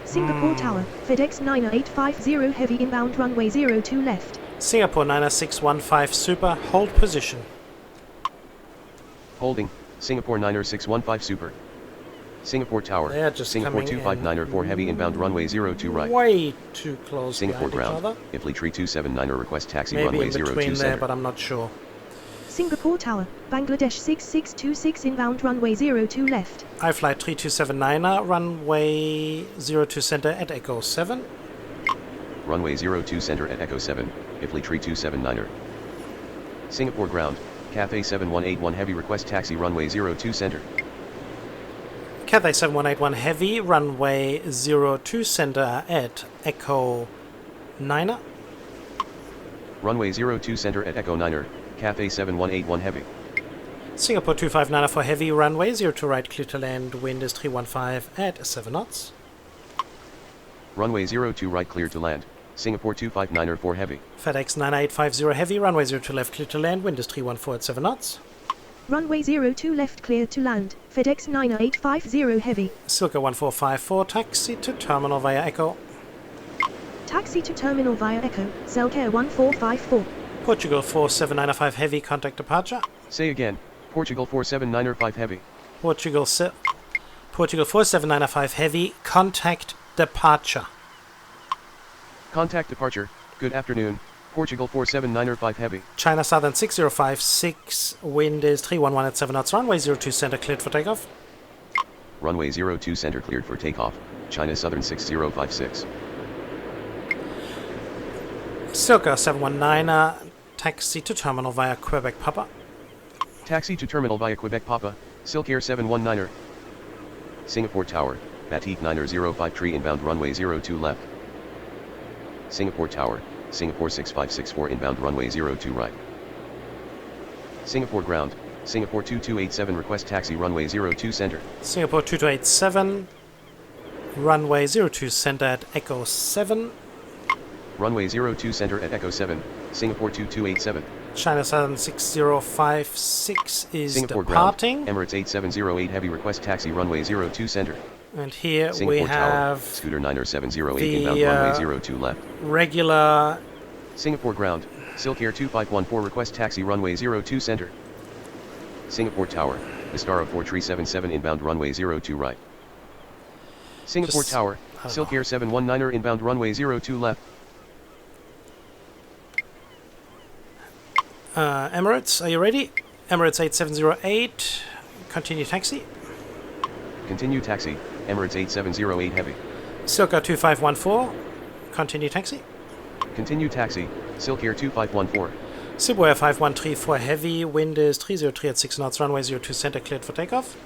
Singapore Tower, FedEx 9850 heavy inbound runway 02 left. Singapore 90615 super. Hold position. Holding, Singapore 90615 Super. Singapore Tower, They're just Singapore coming 25904 Heavy inbound runway 02 right. Way too close Singapore behind ground, each other. Ifly Tree 279 request taxi Maybe runway in 02 between there, center. but I'm not sure. Singapore Tower, Bangladesh 6626 inbound runway 02 left. iFlight 3279 runway 02 center at Echo 7. Runway 02 center at Echo 7, Ifly Tree 279er. Singapore ground, Cathay 7181 Heavy request taxi runway 02 center. Cathay 7181 heavy runway 02 center at Echo 9er. Runway 02 center at Echo 9er, Cathay 7181 Heavy. Singapore 2594 heavy runway 02 right clear to land. Wind is 315 at 7 knots. Runway 02 right clear to land, Singapore 25904 Heavy. FedEx 9850 heavy runway 02 left clear to land. Wind is 314 at 7 knots. Runway 02 left clear to land. FedEx 9850 heavy. Silka 1454 taxi to terminal via Echo. Taxi to terminal via Echo, SilkAir 1454. Portugal 47905 heavy contact departure. Say again, Portugal 47905 Heavy. Portugal 47905 heavy contact departure. Contact departure, good afternoon, Portugal 47905 Heavy. China Southern 6056 wind is 311 at 7 knots. Runway 02 center cleared for takeoff. Runway 02 center cleared for takeoff, China Southern 6056. Silka 719 taxi to terminal via Quebec Papa. Taxi to terminal via Quebec Papa, SilkAir 719er. Singapore Tower, Batik 905 Tree inbound runway 02 left. Singapore Tower, Singapore 6564 inbound runway 02 right. Singapore ground, Singapore 2287 request taxi runway 02 center. Singapore 2287 runway 02 center at Echo 7. Runway 02 center at Echo 7, Singapore 2287. China Southern 6056 is Singapore departing. ground, Emirates 8708 heavy request taxi runway 02 center. And here Singapore we Tower, have Scooter 90708 the, inbound runway 02 left. regular Singapore ground, SilkAir 2514 request taxi runway 02 center. Singapore Tower, Vistara 4377 inbound runway 02 right. Singapore Just- Tower, I don't know. SilkAir 719er inbound runway 02 left. Emirates, are you ready? Emirates 8708, continue taxi. Continue taxi, Emirates 8708 heavy. Silka 2514, continue taxi. Continue taxi, SilkAir 2514. Cebu 5134 heavy, wind is 303 at 6 knots, runway 02 center cleared for takeoff.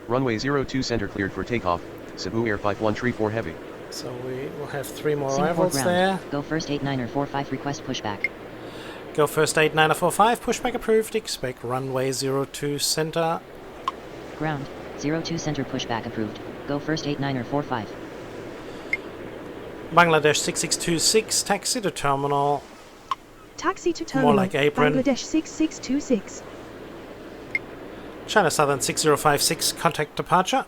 Runway 02 center cleared for takeoff, Cebu Air 5134 heavy. So we will have 3 more Singapore arrivals ground. there. Go first 8945 request pushback. Go first 8945, pushback approved, expect runway 02 center. Ground, 02 center pushback approved. Go first 8945. Bangladesh 6626, taxi to terminal. Taxi to terminal. More like apron. Bangladesh 6626. China Southern 6056, contact departure.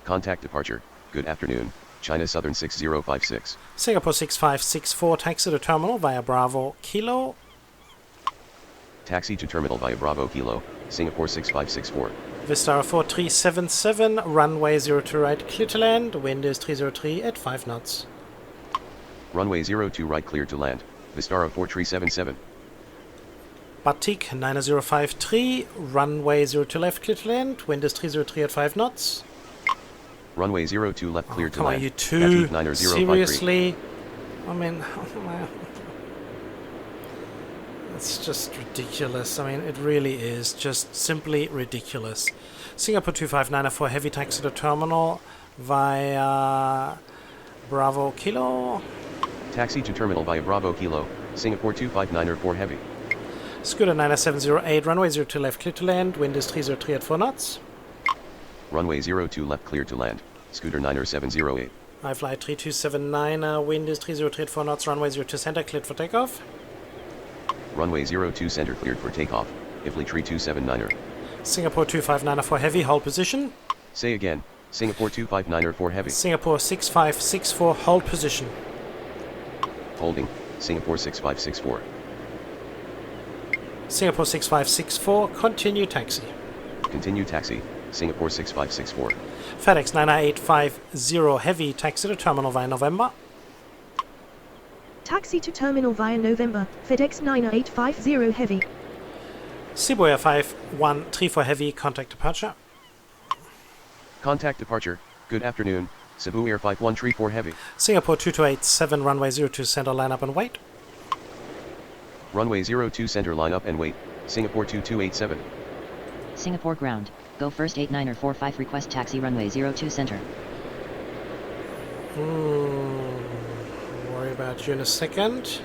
Contact departure, good afternoon, China Southern 6056. Singapore 6564, taxi to terminal via Bravo Kilo. Taxi to terminal via Bravo Kilo, Singapore 6564. Vistara 4377, runway 02 right, clear to land, wind is 303 at 5 knots. Runway 02 right clear to land, Vistara 4377. Batik 9053, runway 02 left, clear to land, wind is 303 at 5 knots. Runway 02 left clear to Come land. on, you two. Batik 9053. Seriously? I mean, it's just ridiculous. I mean, it really is just simply ridiculous. Singapore 2594 heavy taxi to terminal via Bravo Kilo. Taxi to terminal via Bravo Kilo, Singapore 25904 heavy. Scooter 9708, runway 02 left, clear to land, wind is 303 at 4 knots. Runway 02 left clear to land, Scooter 9708. iFly 3279, wind is 303 at 4 knots, runway 02 center, cleared for takeoff. Runway 02 center cleared for takeoff, IFLY 3279er. Singapore 2594 heavy, hold position. Say again, Singapore 25904 heavy. Singapore 6564, hold position. Holding, Singapore 6564. Singapore 6564, continue taxi. Continue taxi, Singapore 6564. FedEx 99850 heavy, taxi to terminal via November. Taxi to terminal via November, FedEx 9850 heavy. Shibuya 5134 heavy, contact departure. Contact departure, good afternoon, Cebu Air 5134 heavy. Singapore 2287, runway 02 center, line up and wait. Runway 02 center line up and wait, Singapore 2287. Singapore ground. Go first 8945 request taxi runway 02 center. Worry about you in a second.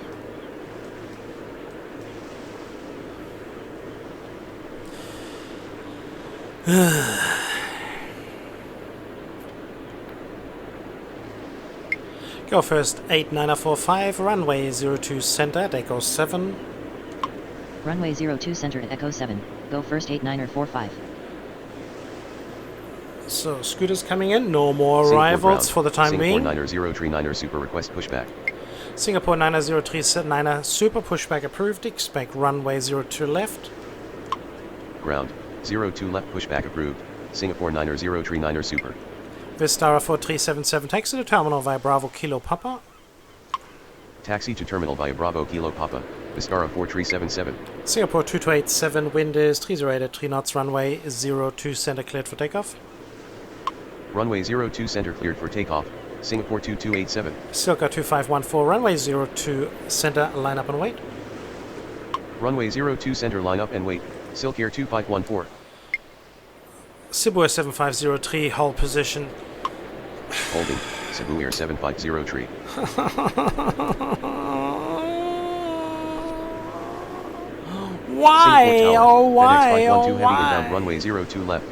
Go first 8945, runway 02 center at Echo 7. Runway 02 center at Echo 7. Go first 8945. So, scooters coming in, no more Singapore arrivals ground. for the time being. Singapore 9039er super request pushback. Singapore 9039er super pushback approved, expect runway 02 left. Ground, 02 left pushback approved, Singapore 9039er super. Vistara 4377 taxi to terminal via Bravo Kilo Papa. Taxi to terminal via Bravo Kilo Papa, Vistara 4377. Singapore 2287, wind is 308 at 3 knots, runway 02 center cleared for takeoff. Runway 02 center cleared for takeoff, Singapore 2287. Silka 2514, runway 02 center, line up and wait. Runway 02 center line up and wait, Silk Air 2514. Shibuya 7503, hold position. Holding, Cebu Air 7503. Why? Singapore Tower, Oh, why? FedEx 512 Oh, heavy inbound why? runway 02 left.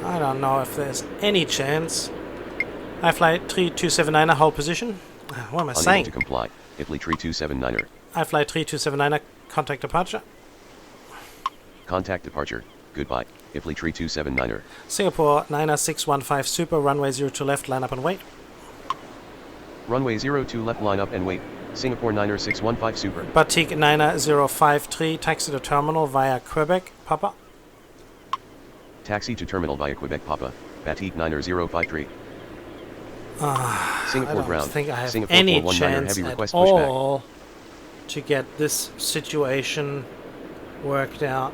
I don't know if there's any chance. iFly 3279, hold position. What am I Unable saying? to comply, IFLY 3279er. iFly 3279, contact departure. Contact departure, goodbye, IFLY 3279er. Singapore 9615 super, runway 02 left, line up and wait. Runway 02 left line up and wait, Singapore 9615 super. Batik 9053, taxi to terminal via Quebec, Papa. Taxi to terminal via Quebec Papa, Batik 9053. I Singapore don't ground, think I have Singapore any 419er chance heavy at request pushback. all to get this situation worked out.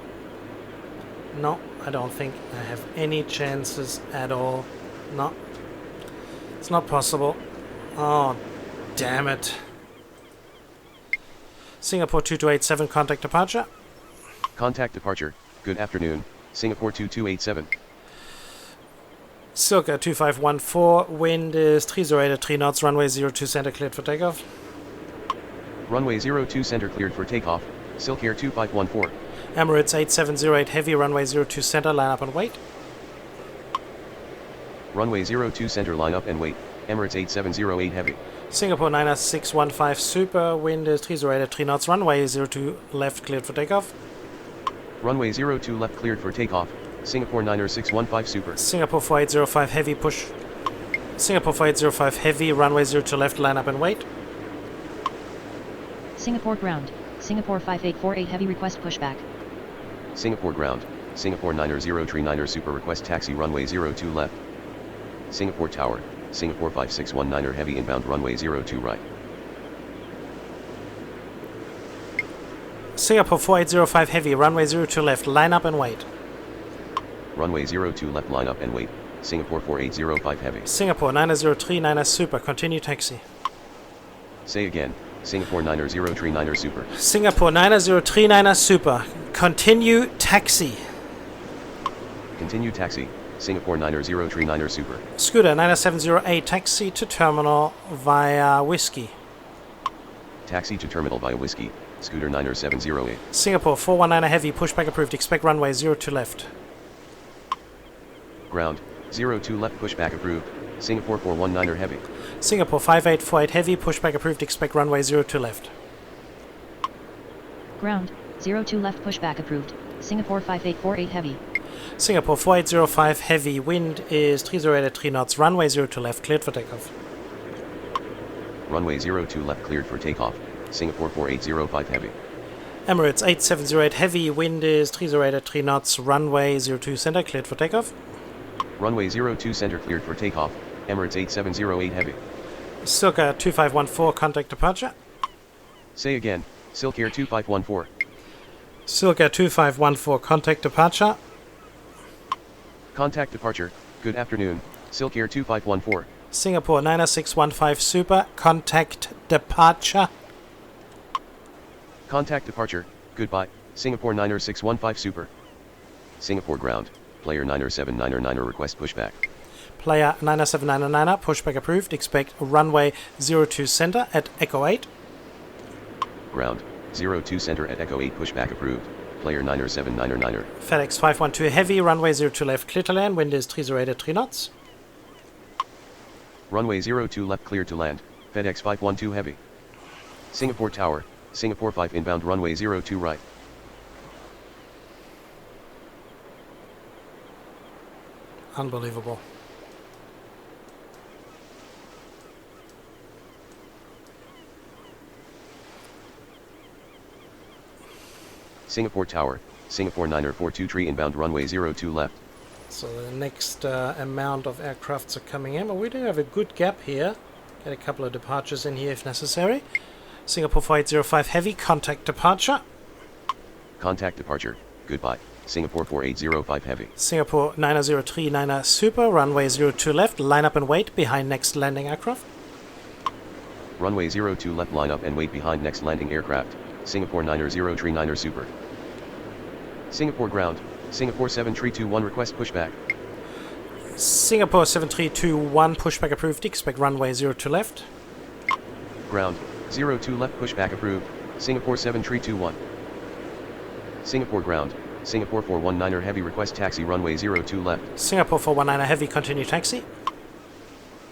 No, I don't think I have any chances at all. No, it's not possible. Oh, damn it. Singapore 2287, contact departure. Contact departure, good afternoon, Singapore 2287. Silka 2514, wind is 308 at 3 knots, runway 02 center cleared for takeoff. Runway 02 center cleared for takeoff, Silk Air 2514. Emirates 8708 heavy, runway 02 center, line up and wait. Runway 02 center line up and wait, Emirates 8708 heavy. Singapore 9615 super, wind is 308 at 3 knots, runway 02 left cleared for takeoff. Runway 02 left cleared for takeoff, Singapore 9615 super. Singapore 4805 heavy push. Singapore 4805 heavy, runway 02 left, line up and wait. Singapore ground. Singapore 5848 heavy request pushback. Singapore ground. Singapore 90039er super request taxi runway 02 left. Singapore tower. Singapore 5619er heavy inbound runway 02 right. Singapore 4805 heavy, runway 02 left, line up and wait. Runway 02 left, line up and wait. Singapore 4805 heavy. Singapore 9039er super, continue taxi. Say again. Singapore 90039er super. Singapore 9039er super, continue taxi. Continue taxi. Singapore 90039er super. Scooter 9708 taxi to terminal via Whiskey. Taxi to terminal via Whiskey. Scooter 90708. Singapore 419er heavy, pushback approved, expect runway 02 left. Ground. 02 left, pushback approved. Singapore 419er heavy. Singapore 5848 heavy, pushback approved, expect runway 02 left. Ground. 02 left pushback approved. Singapore 5848 heavy. Singapore 4805 heavy, wind is 308 at 3 knots, runway 02 left, cleared for takeoff. Runway 02 left, cleared for takeoff. Singapore 4805 heavy. Emirates 8708 heavy, wind is 308 at 3 knots, runway 02 center, cleared for takeoff. Runway 02 center, cleared for takeoff. Emirates 8708 heavy. Silka 2514, contact departure. Say again. Silk Air 2514. Silka 2514, contact departure. Contact departure. Good afternoon. Silk Air 2514. Singapore 90615 super, contact departure. Contact departure. Goodbye. Singapore 90615 super. Singapore ground. Player 90799er request pushback. Player 90799er, pushback approved, expect runway 02 center at Echo 8. Ground. 02 center at Echo 8, pushback approved. Player 90799er. FedEx 512 heavy, runway 02 left, clear to land, wind is 308 at 3 knots. Runway 02 left, clear to land. FedEx 512 heavy. Singapore tower. Singapore 5 inbound runway 02 right. Unbelievable. Singapore tower. Singapore 942 tree inbound runway 02 left. So the next amount of aircrafts are coming in, but we do have a good gap here. Get a couple of departures in here if necessary. Singapore 4805 heavy, contact departure. Contact departure. Goodbye. Singapore 4805 heavy. Singapore 9039er super, runway 02 left, line up and wait behind next landing aircraft. Runway 02 left, line up and wait behind next landing aircraft. Singapore 90039er super. Singapore ground. Singapore 7321 request pushback. Singapore 7321 pushback approved, expect runway 02 left. Ground. 02 left, pushback approved. Singapore 7321. Singapore ground. Singapore 419er heavy, request taxi runway 02 left. Singapore 419er heavy, continue taxi.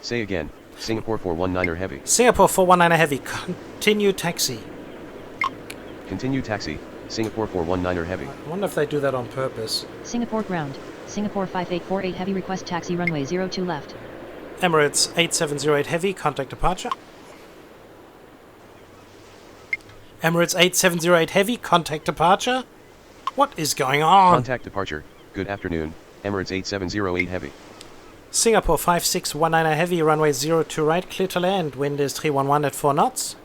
Say again. Singapore 419er heavy. Singapore 419er heavy, continue taxi. Continue taxi. Singapore 419er heavy. I wonder if they do that on purpose. Singapore ground. Singapore 5848 heavy, request taxi runway 02 left. Emirates 8708 heavy, contact departure. Emirates 8708 heavy, contact departure. What is going on? Contact departure. Good afternoon. Emirates 8708 heavy. Singapore 5619er heavy, runway 02 right, clear to land. Wind is 311 at 4 knots.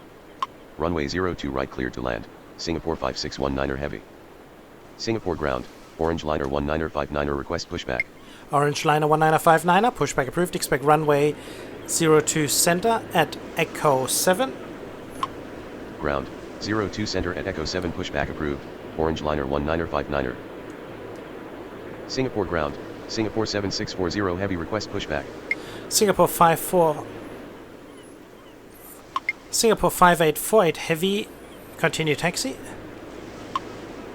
Runway 02 right, clear to land. Singapore 5619er heavy. Singapore ground. Orange liner 1959er request pushback. Orange liner 1959er, pushback approved, expect runway 02 center at Echo 7. Ground. 02 center at Echo 7, pushback approved. Orange liner 1959er. Singapore ground. Singapore 7640 heavy, request pushback. Singapore 5848 heavy, continue taxi.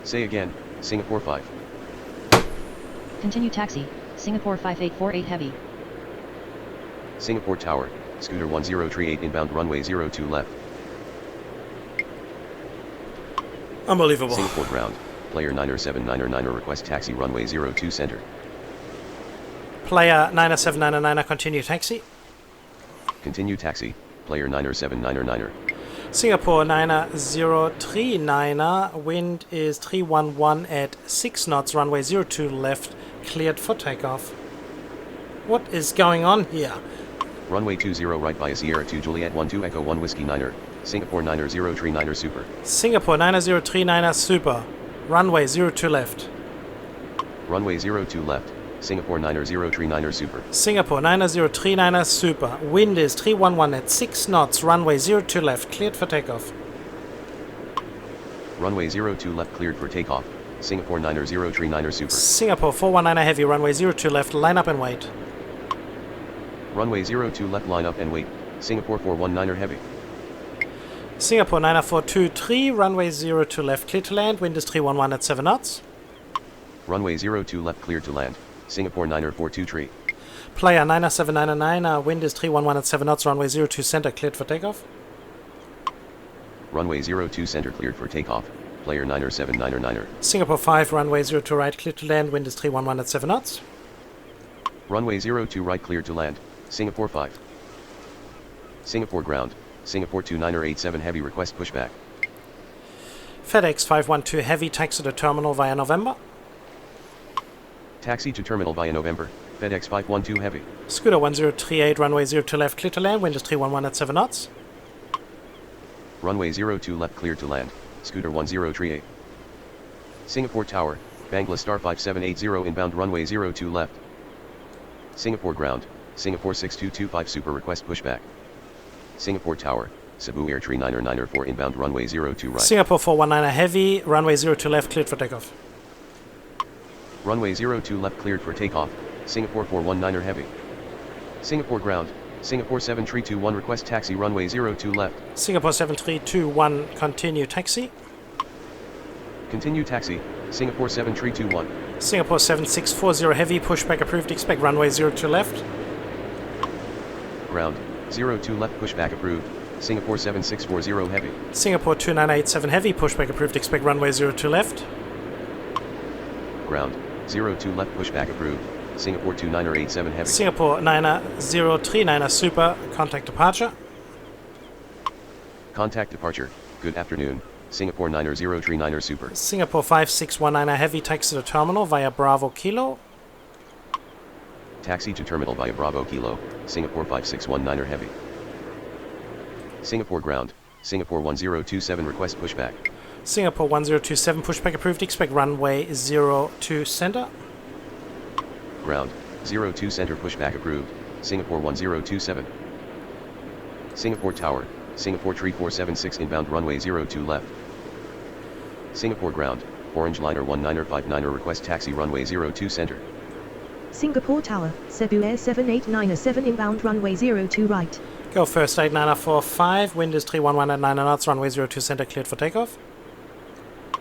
Say again. Singapore 5. Continue taxi. Singapore 5848 heavy. Singapore tower. Scooter 1038 inbound runway 02 left. Unbelievable. Singapore ground. Player 90799er request taxi runway 02 center. Player 90799er, continue taxi. Continue taxi. Player 90799er. Singapore 9039, wind is 311 at 6 knots, runway 02 left, cleared for takeoff. What is going on here? Runway 20 right by Sierra 2 Juliet 12 Echo 1 Whiskey 9er, Singapore 9039er Super. Singapore 9039er Super, runway 02 left. Runway 02 left, Singapore 9039er Super. Singapore 9039er Super, wind is 311 at 6 knots, runway 02 left, cleared for takeoff. Runway 02 left cleared for takeoff, Singapore 9039er Super. Singapore 419er Heavy, runway 02 left, line up and wait. Runway 02 left line up and wait, Singapore 419er Heavy. Singapore 90423, runway 02 left, clear to land, wind is 311 at 7 knots. Runway 02 left clear to land, Singapore 9423. Player 97999, wind is 311 at 7 knots, runway 02 center, cleared for takeoff. Runway 02 center cleared for takeoff, player 97999er. Singapore 5, runway 02 right, clear to land, wind is 311 at 7 knots. Runway 02 right clear to land, Singapore 5. Singapore ground, Singapore 2987 Heavy request pushback. FedEx 512 Heavy, taxi to terminal via November. Taxi to terminal via November, FedEx 512 Heavy. Scooter 1038, runway 02 left, clear to land, wind is 311 at 7 knots. Runway 02 left clear to land, Scooter 1038. Singapore Tower, Bangla Star 5780 inbound runway 02 left. Singapore ground, Singapore 6225 Super request pushback. Singapore Tower, Cebu Airtree 994 inbound runway 02 right. Singapore 419er Heavy, runway 02 left, cleared for takeoff. Runway 02 left cleared for takeoff, Singapore 419er Heavy. Singapore ground, Singapore 7321 request taxi runway 02 left. Singapore 7321, continue taxi. Continue taxi, Singapore 7321. Singapore 7640 Heavy, pushback approved, expect runway 02 left. Ground, 02 left pushback approved, Singapore 7640 Heavy. Singapore 2987 Heavy, pushback approved, expect runway 02 left. Ground, 02 left pushback approved, Singapore 2987 Heavy. Singapore 9039er Super, contact departure. Contact departure, good afternoon, Singapore 9039er Super. Singapore 5619er Heavy, taxi to terminal via Bravo Kilo. Taxi to terminal via Bravo Kilo, Singapore 5619er Heavy. Singapore ground, Singapore 1027 request pushback. Singapore 1027, pushback approved, expect runway 02 center. Ground, 02 center pushback approved, Singapore 1027. Singapore Tower, Singapore 3476 inbound runway 02 left. Singapore ground, Orange Liner 1959er request taxi runway 02 center. Singapore Tower, Cebu Air 7897 inbound runway 02 right. Go first 8945, wind is 311 at 9 knots, runway 02 center, cleared for takeoff.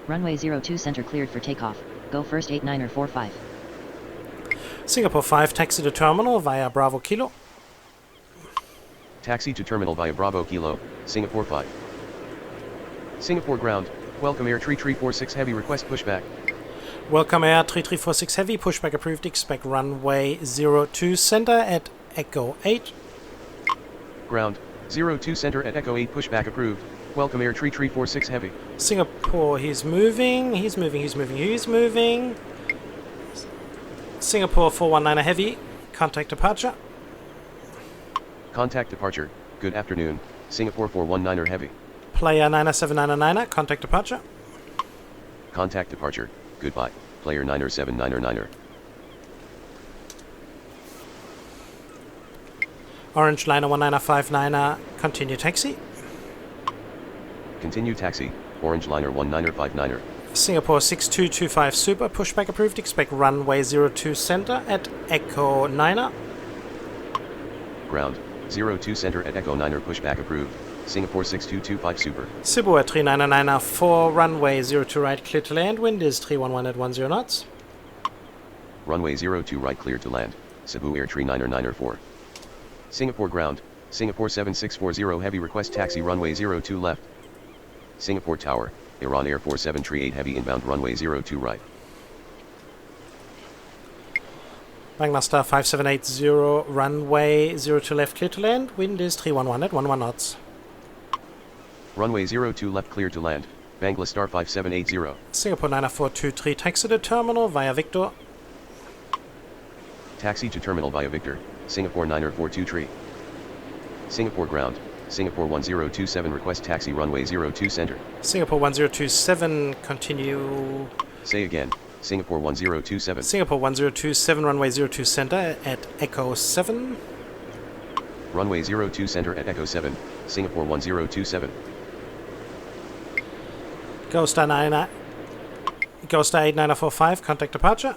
Runway 02 center cleared for takeoff. Go first 8945. Singapore 5, taxi to terminal via Bravo Kilo. Taxi to terminal via Bravo Kilo, Singapore 5. Singapore ground, Welcome Air 3346 Heavy request pushback. Welcome Air 3346 Heavy, pushback approved, expect runway 02 center at Echo 8. Ground, 02 center at Echo 8 pushback approved, Welcome Air 3346 Heavy. Singapore, he's moving. Singapore 419er Heavy, contact departure. Contact departure, good afternoon, Singapore 419er Heavy. Player 97999er, contact departure. Contact departure, goodbye, player 97999er. Orange Liner 1959er, continue taxi. Continue taxi, Orange Liner 1959er. Singapore 6225 Super, pushback approved, expect runway 02 center at Echo 9er. Ground, 02 center at Echo 9er pushback approved, Singapore 6225 Super. Cebu at 3999er 4, runway 02 right, clear to land, wind is 311 at 10 knots. Runway 02 right clear to land, Cebu Airtree 994. Singapore ground, Singapore 7640 Heavy request taxi runway 02 left. Singapore Tower, Iran Air 4738 Heavy inbound runway 02 right. Bangla Star 5780, runway 02 left, clear to land, wind is 311 at 11 knots. Runway 02 left clear to land. Bangla star 5780. Singapore 9423, taxi to terminal via Victor. Taxi to terminal via Victor, Singapore 9423. Singapore ground, Singapore 1027 request taxi runway 02 center. Singapore 1027, continue. Say again, Singapore 1027. Singapore 1027, runway 02 center at Echo 7. Runway 02 center at Echo 7, Singapore 1027. Star 8945, contact departure.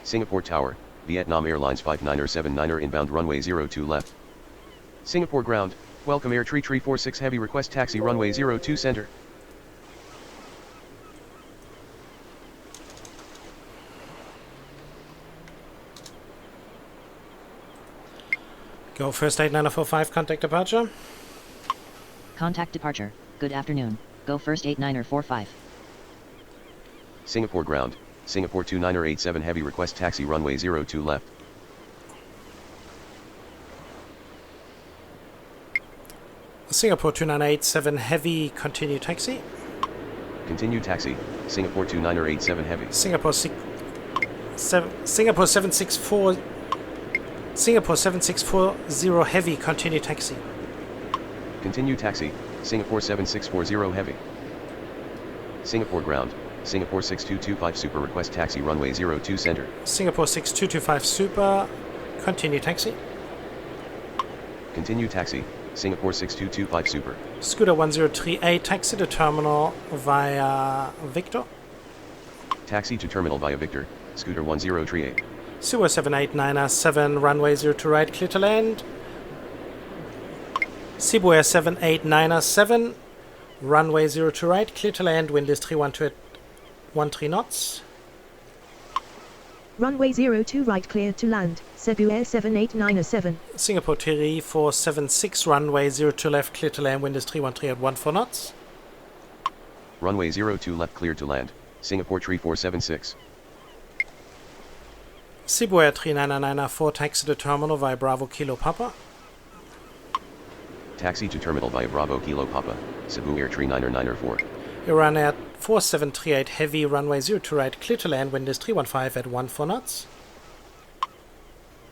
Singapore Tower, Vietnam Airlines 5979er inbound runway 02 left. Singapore ground, welcome Air Tree 346 heavy request taxi runway 02 center. Go first 8945, contact departure. Contact departure. Good afternoon. Go first 89er45. Singapore ground, Singapore 29er87 heavy request taxi runway 02 left. Singapore 2987 heavy, continue taxi. Continue taxi, Singapore 29er87 heavy. Singapore 764 Singapore 7640 heavy, continue taxi. Continue taxi, Singapore 7640 heavy. Singapore ground, Singapore 6225 super request taxi runway 02 center. Singapore 6225 super, continue taxi. Continue taxi, Singapore 6225 super. Scooter 1038, taxi to terminal via Victor. Taxi to terminal via Victor, Scooter 1038. Sewer 789 runway 02 right, clear to land. Cebu 789 runway 02 right, clear to land, wind is 312 knots. Runway 02 right clear to land, Cebu Air 7897. Singapore Thierry 476, runway 02 left, clear to land, wind is 313 at 14 knots. Runway 02 left clear to land, Singapore Tree 476. Cebu Air 3994, taxi to terminal via Bravo Kilo Papa. Taxi to terminal via Bravo Kilo Papa, Cebu Air 3994. Iran Air 4738 heavy, runway 02 right, clear to land, wind is 315 at 14 knots.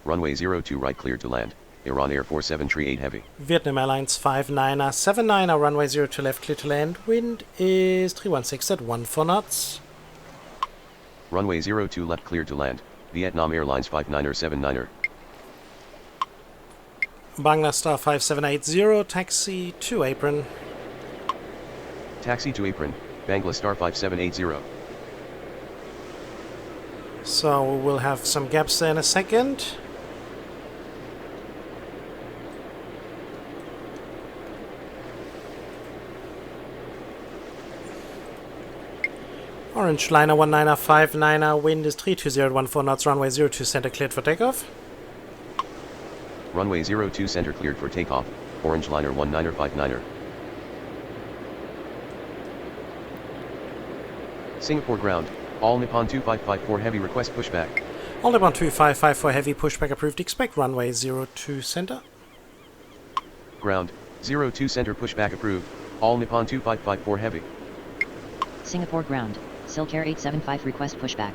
Runway 02 right clear to land, Iran Air 4738 heavy. Vietnam Airlines 5979, runway 02 left, clear to land, wind is 316 at 14 knots. Runway 02 left clear to land, Vietnam Airlines 5979er. Bangla Star 5780, taxi to apron. Taxi to apron, Bangla Star 5780. So we'll have some gaps there in a second. Orange liner 1959er, wind is 320 at 14 knots, runway 02 center cleared for takeoff. Runway 02 center cleared for takeoff, Orange liner 1959er. Singapore ground, All Nippon 2554 heavy request pushback. All Nippon 2554 heavy pushback approved, expect runway 02 center. Ground, 02 center pushback approved, All Nippon 2554 heavy. Singapore ground. Silk Air 875 request pushback.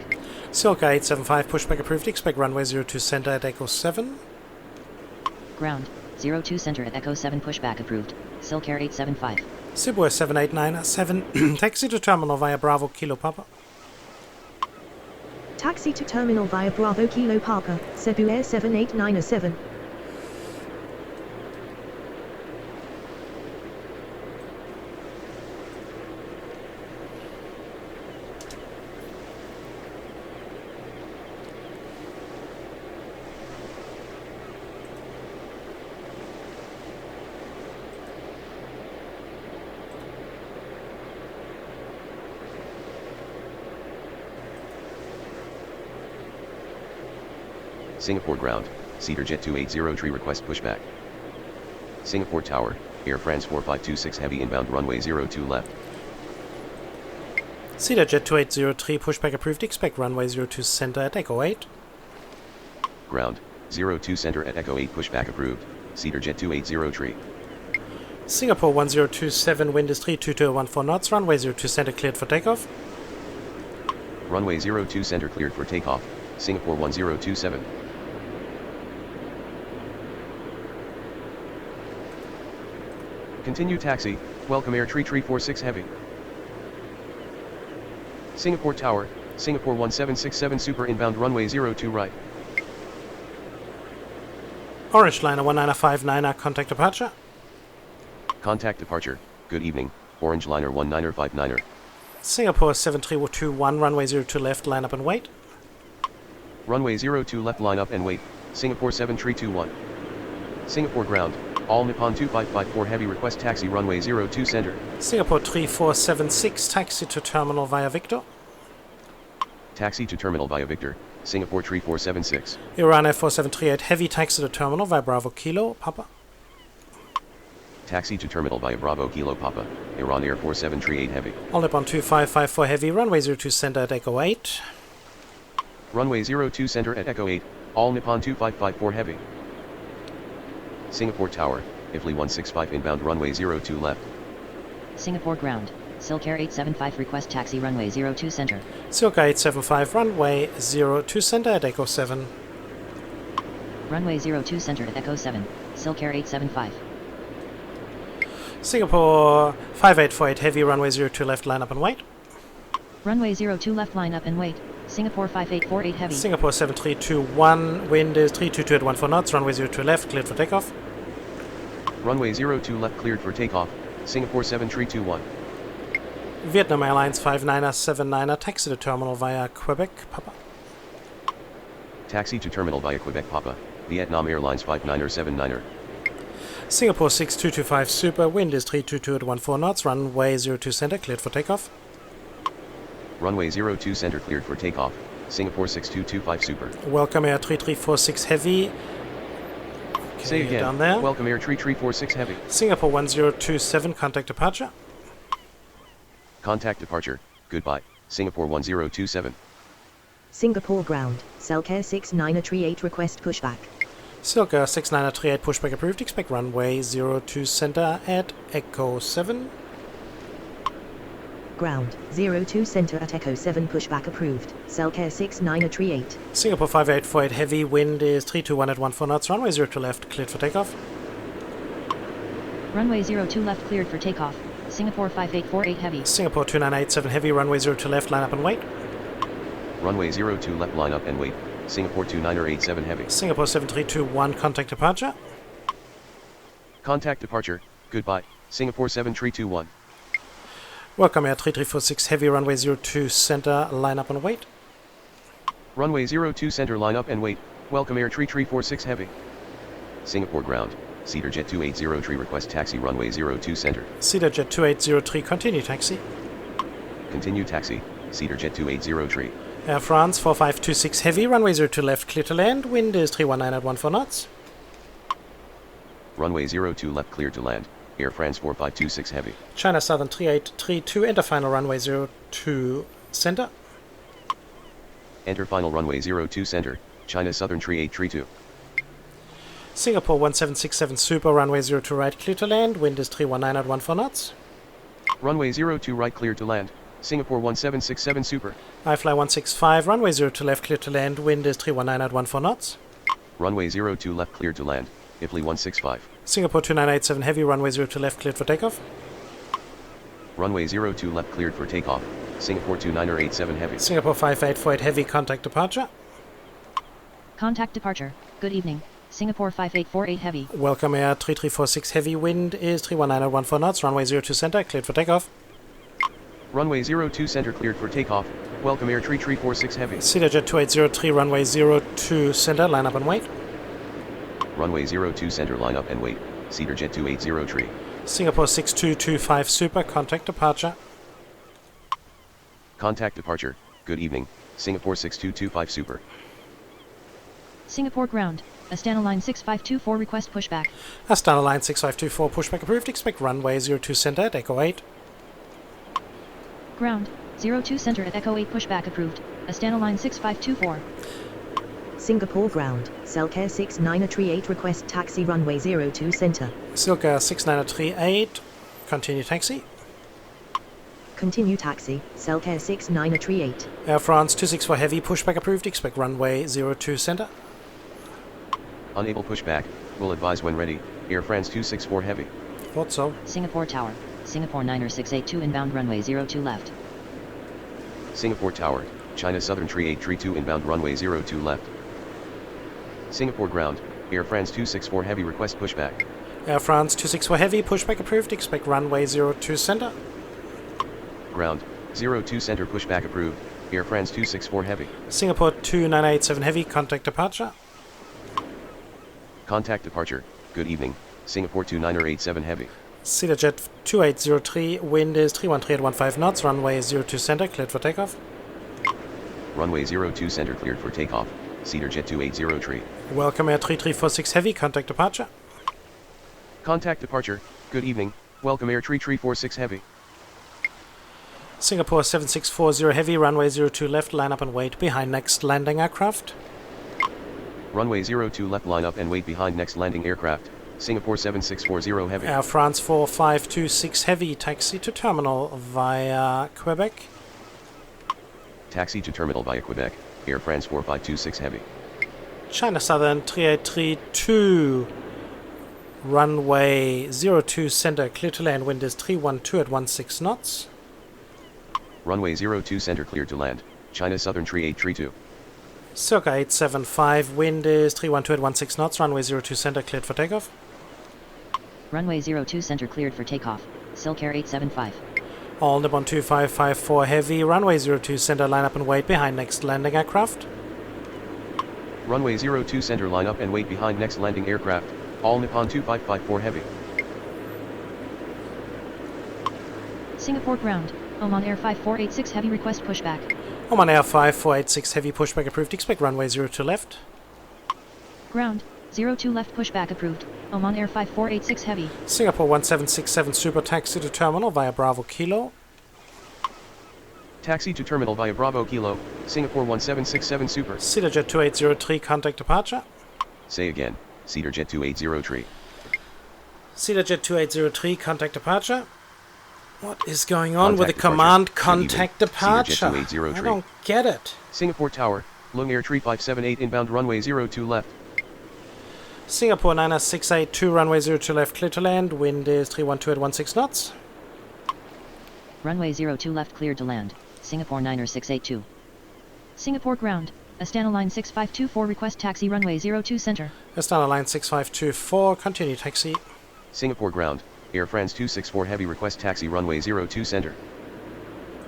Silk Air 875 pushback approved, expect runway 02 center at Echo 7. Ground. 02 center at Echo 7 pushback approved. Silk Air 875. Cebu Air 7897, taxi to terminal via Bravo Kilo Papa. Taxi to terminal via Bravo Kilo Papa, Cebu Air 7897. Singapore ground, Cedar Jet 280 request pushback. Singapore Tower, Air France 4526 heavy inbound runway 02 left. Cedar Jet 2803 pushback approved, expect runway 02 center at Echo 8. Ground, 02 center at Echo 8 pushback approved, Cedar Jet 2803. Singapore 1027, wind is 3214 knots, runway 02 center cleared for takeoff. Runway 02 center cleared for takeoff, Singapore 1027. Continue taxi, welcome air 3346 heavy. Singapore Tower, Singapore 1767 super inbound runway 02 right. Orange liner 1959er, contact departure. Contact departure, good evening, Orange liner 1959er. Singapore 7321, runway 02 left, line up and wait. Runway 02 left line up and wait, Singapore 7321. Singapore ground, all Nippon 2554 heavy request taxi runway 02 center. Singapore 3476, taxi to terminal via Victor. Taxi to terminal via Victor, Singapore 3476. Iran Air 4738, heavy taxi to terminal via Bravo Kilo, Papa. Taxi to terminal via Bravo Kilo Papa, Iran Air 4738 heavy. All Nippon 2554 heavy, runway 02 center at Echo 8. Runway 02 center at Echo 8, all Nippon 2554 heavy. Singapore Tower, IFLY 165 inbound runway 02 left. Singapore ground, SilkAir 875 request taxi runway 02 center. Silka 875, runway 02 center at Echo 7. Runway 02 center at Echo 7, SilkAir 875. Singapore 5848 heavy, runway 02 left, line up and wait. Runway 02 left line up and wait, Singapore 5848 heavy. Singapore 7321, wind is 322 at 14 knots, runway 02 left, cleared for takeoff. Runway 02 left cleared for takeoff, Singapore 7321. Vietnam Airlines 5979er, taxi to terminal via Quebec, Papa. Taxi to terminal via Quebec Papa, Vietnam Airlines 5979er. Singapore 6225 super, wind is 322 at 14 knots, runway 02 center, cleared for takeoff. Runway 02 center cleared for takeoff, Singapore 6225 super. Welcome Air 3346 heavy. Say again, down there. welcome Air 3346 heavy. Singapore 1027, contact departure. Contact departure, goodbye, Singapore 1027. Singapore ground, SilkAir 6938 request pushback. Silka 6938 pushback approved, expect runway 02 center at Echo 7. Ground, 02 center at Echo 7 pushback approved, SilkAir 6938. Singapore 5848 heavy, wind is 321 at 14 knots, runway 02 left, cleared for takeoff. Runway 02 left cleared for takeoff, Singapore 5848 heavy. Singapore 2987 heavy, runway 02 left, line up and wait. Runway 02 left line up and wait, Singapore 2987 heavy. Singapore 7321, contact departure. Contact departure, goodbye, Singapore 7321. Welcome Air 3346 heavy, runway 02 center, line up and wait. Runway 02 center line up and wait, welcome Air 3346 heavy. Singapore ground, Cedar Jet 2803 request taxi runway 02 center. Cedar Jet 2803, continue taxi. Continue taxi, Cedar Jet 2803. Air France 4526 heavy, runway 02 left, clear to land, wind is 319 at 14 knots. Runway 02 left clear to land, Air France 4526 heavy. China Southern 3832, enter final runway 02 center. Enter final runway 02 center, China Southern 3832. Singapore 1767 super, runway 02 right, clear to land, wind is 319 at 14 knots. Runway 02 right clear to land, Singapore 1767 super. iFly 165, runway 02 left, clear to land, wind is 319 at 14 knots. Runway 02 left clear to land, IFLY 165. Singapore 2987 heavy, runway 02 left, cleared for takeoff. Runway 02 left cleared for takeoff, Singapore 2987 heavy. Singapore 5848 heavy, contact departure. Contact departure, good evening, Singapore 5848 heavy. Welcome Air 3346 heavy, wind is 319 at 14 knots, runway 02 center, cleared for takeoff. Runway 02 center cleared for takeoff, welcome Air 3346 heavy. Cedar Jet 2803, runway 02 center, line up and wait. Runway 02 center line up and wait, Cedar Jet 2803. Singapore 6225 super, contact departure. Contact departure, good evening, Singapore 6225 super. Singapore ground, Astana line 6524 request pushback. Astana line 6524 pushback approved, expect runway 02 center at Echo 8. Ground, 02 center at Echo 8 pushback approved, Astana line 6524. Singapore ground, Selcare 6938 request taxi runway 02 center. Silka 6938, continue taxi. Continue taxi, Selcare 6938. Air France 264 Heavy, pushback approved, expect runway 02 center. Unable pushback, will advise when ready, Air France 264 Heavy. Thought so. Singapore Tower, Singapore 90682 inbound runway 02 left. Singapore Tower, China Southern Tree 832 inbound runway 02 left. Singapore ground, Air France 264 Heavy request pushback. Air France 264 Heavy, pushback approved, expect runway 02 center. Ground, 02 center pushback approved, Air France 264 Heavy. Singapore 2987 Heavy, contact departure. Contact departure, good evening, Singapore 2987 Heavy. CedarJet 2803, wind is 313 at 15 knots, runway 02 center, cleared for takeoff. Runway 02 center cleared for takeoff, CedarJet 2803. Welcome Air 3346 Heavy, contact departure. Contact departure, good evening, welcome Air 3346 Heavy. Singapore 7640 Heavy, runway 02 left, line up and wait behind next landing aircraft. Runway 02 left, line up and wait behind next landing aircraft, Singapore 7640 Heavy. Air France 4526 Heavy, taxi to terminal via Quebec. Taxi to terminal via Quebec, Air France 4526 Heavy. China Southern 3832, runway 02 center, clear to land, wind is 312 at 16 knots. Runway 02 center cleared to land, China Southern Tree 832. Circa 875, wind is 312 at 16 knots, runway 02 center cleared for takeoff. Runway 02 center cleared for takeoff, Silcare 875. All Nippon 2554 Heavy, runway 02 center, line up and wait behind next landing aircraft. Runway 02 center line up and wait behind next landing aircraft, all Nippon 2554 Heavy. Singapore ground, Oman Air 5486 Heavy request pushback. Oman Air 5486 Heavy, pushback approved, expect runway 02 left. Ground, 02 left pushback approved, Oman Air 5486 Heavy. Singapore 1767 Super, taxi to terminal via Bravo Kilo. Taxi to terminal via Bravo Kilo, Singapore 1767 Super. CedarJet 2803, contact departure. Say again, CedarJet 2803. CedarJet 2803, contact departure. What is going on Contact with the departure. command Good contact evening. departure? CedarJet 2803. I don't get it. Singapore Tower, Lung Air 3578 inbound runway 02 left. Singapore 9682, runway 02 left, clear to land, wind is 312 at 16 knots. Runway 02 left cleared to land, Singapore 90682. Singapore ground, Astana line 6524 request taxi runway 02 center. Astana line 6524, continue taxi. Singapore ground, Air France 264 Heavy request taxi runway 02 center.